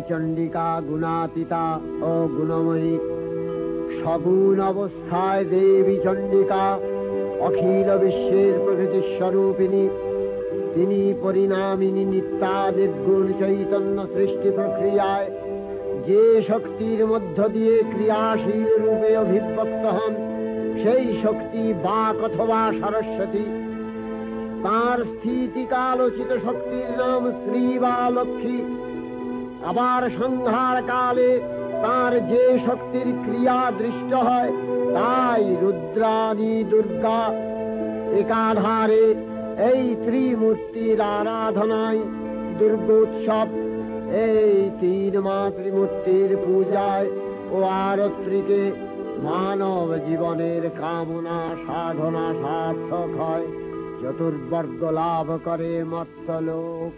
चंडिका गुणातीता अगुणमयी सगुण अवस्थाय देवी चंडिका अखिल विश्वेर प्रकृति स्वरूपिणी तिनी परिणामिनी नित्या निर्गुण चैतन्य सृष्टि प्रक्रियाय जे शक्तिर मध्य दिए क्रियाशील रूपे अभिव्यक्त हन সেই শক্তি বাক অথবা সরস্বতী তার স্থিতিকালোচিত শক্তির নাম শ্রী বা লক্ষ্মী আবার সংহার কালে তার যে শক্তির ক্রিয়া দৃষ্ট হয় তাই রুদ্রাণী দুর্গা একাধারে এই ত্রিমূর্তির আরাধনায় দুর্গোৎসব এই তিন মাতৃমূর্তির পূজায় ও আরত্রিকে মানব জীবনের কামনা সাধনা সার্থক হয়, চতুর্বর্গ লাভ করে মত্তলোক।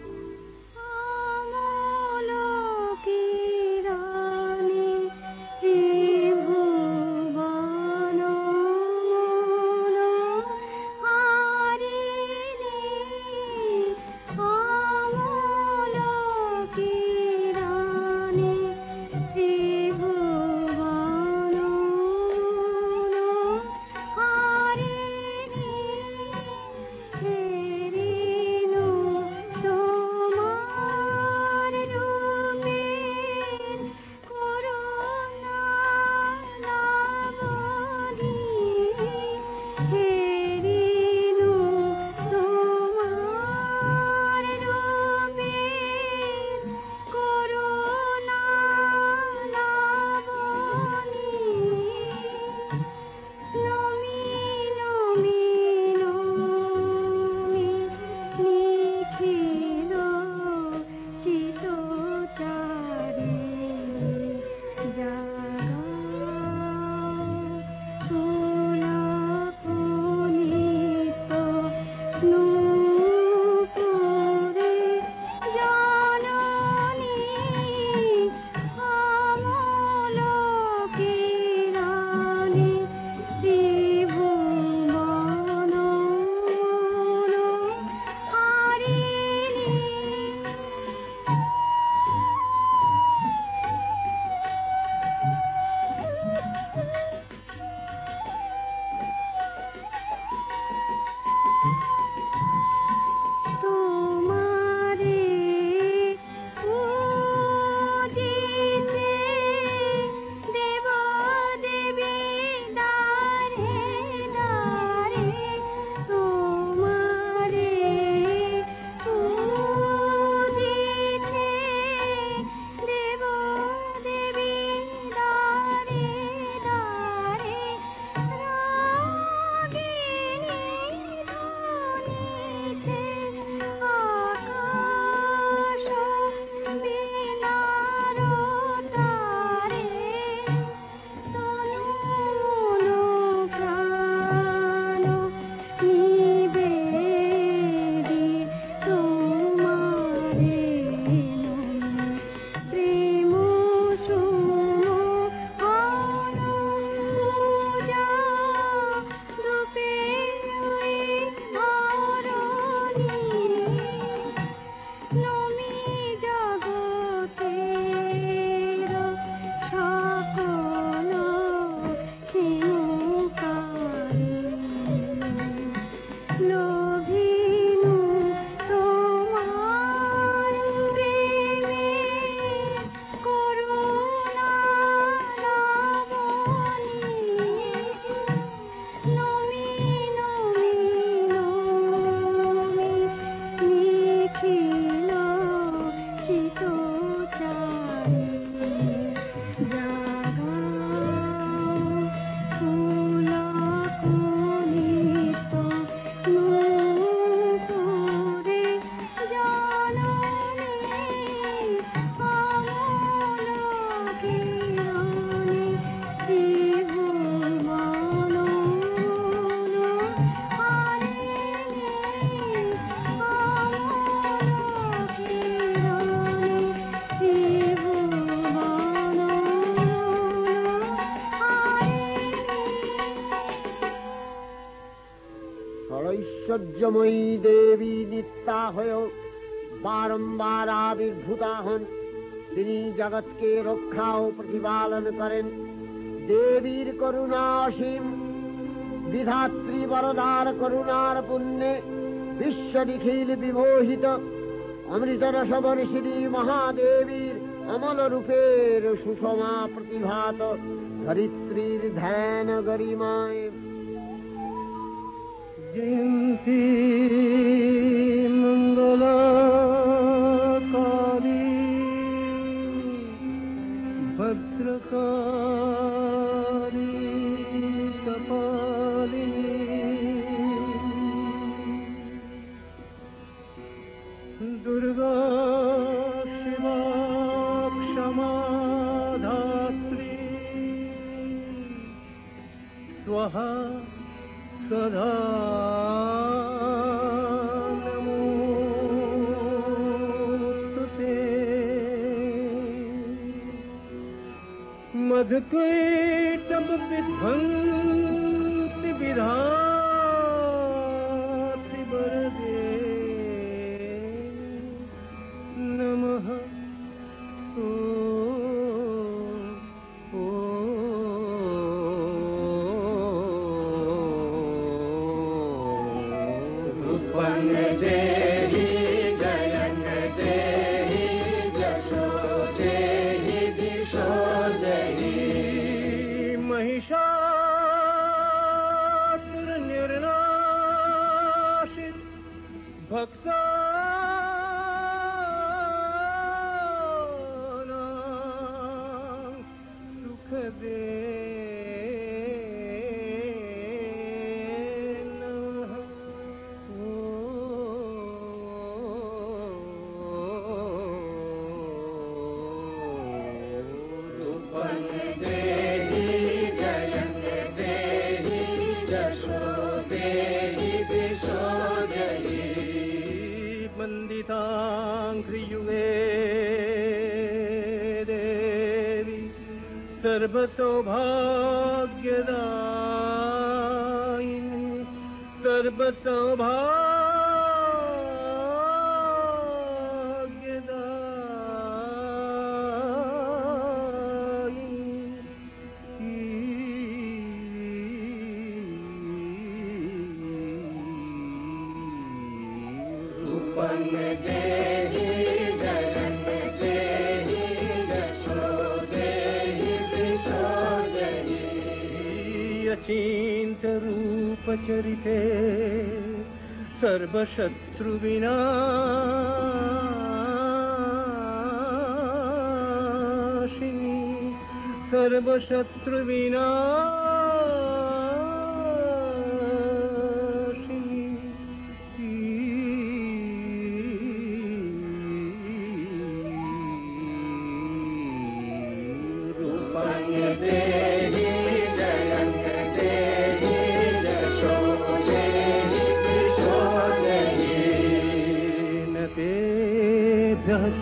ঐশ্বর্যময়ী দেবী নিত্যা হয়েও বারম্বার আবির্ভূতা হন। তিনি জগৎকে রক্ষা ও প্রতিপালন করেন। দেবীর করুণা অসীম, বিধাত্রী বরদার করুণার পুণ্যে বিশ্ব নিখিল বিমোহিত। অমৃতরসবর্ষিণী মহাদেবীর অমল রূপের সুষমা প্রতিভাত ধরিত্রীর ধ্যান গরিমায়। জয়ন্তী মঙ্গলকারী ভদ্র कपालिनी दुर्गा शिवा क्षमा धात्री स्वाहा सदा नमोस्तुते मधुकैटभ विध्वंसि विधात्रि वरदे नमः महिषासुर निर्नाशित भक्ता सुख दे वन्दिताङ्घ्रियुगे देवी सर्वसौभाग्यदायिनी अचिन्त्य रूप चरिते सर्वशत्रुविनाशिनी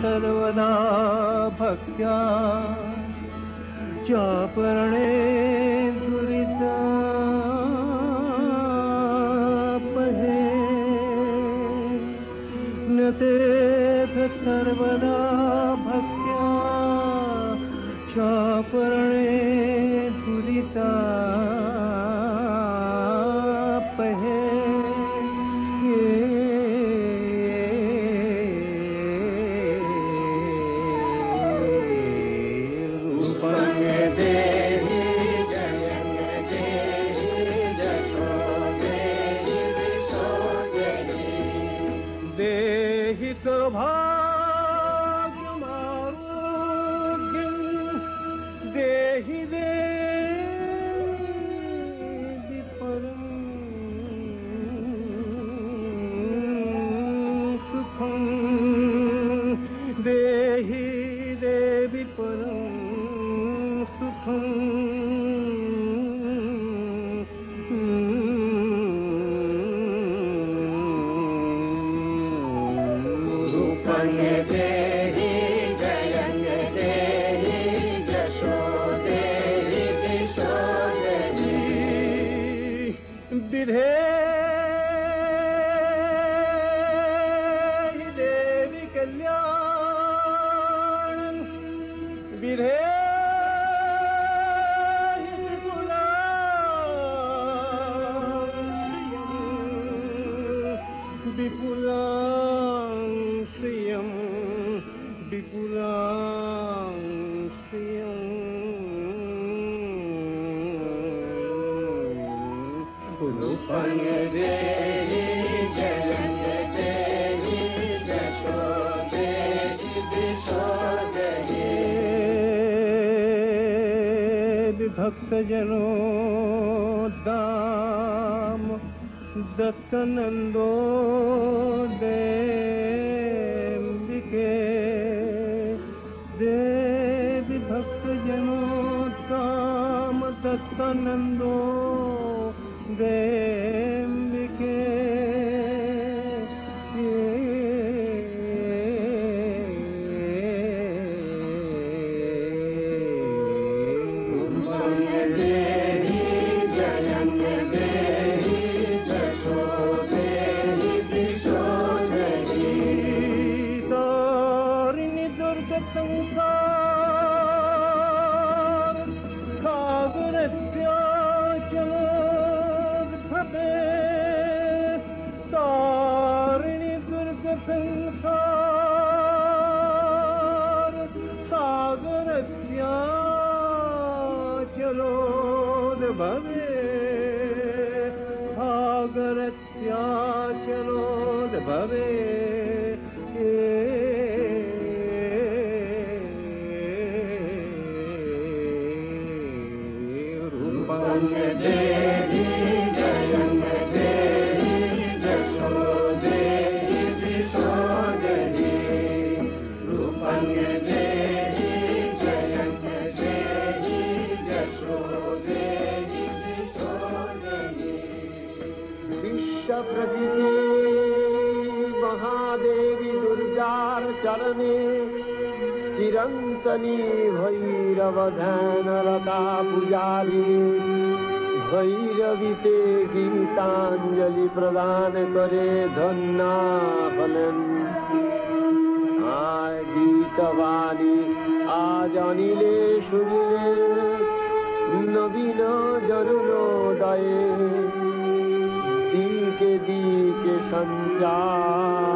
सर्वदा भक्त्या चापरणे दुरितापहे न तेभ्यः सर्वदा भक्त्या चापरणे दुरितापहे सौभाग्यमारोग्यं देहि देहि परं सुखं देहि देवि परं सुखं विधेहि देवि कल्याण विधेहि विपुलां श्रियं विपुलां श्रियं रूपं देहि जयं देहि यशो देहि दिशो देहि भक्तजनों दाम दत्तनंदो देंबिके देवी भक्तजनों दाम दत्तनंदो देंबिके संसार सागरस्याचलोद्भवे तारिणि दुर्ग संसार सागरस्याचलोद्भवे सागरस्याचलोद्भवे देवी जयंग देवी जशो देवी विशोदरी रूपंग देवी जयंग देवी जशो देवी विशोदरी विश्व प्रकृति महादेवी दुर्गार चरणे चिरंतनी भैरव ध्यान रता पुजारी भैरवीते गीतांजलि प्रदान करे धन्ना फलन आय गीतवाणी आज अनिले सुनिले नवीन जरुणोदये दिके दिके संचारित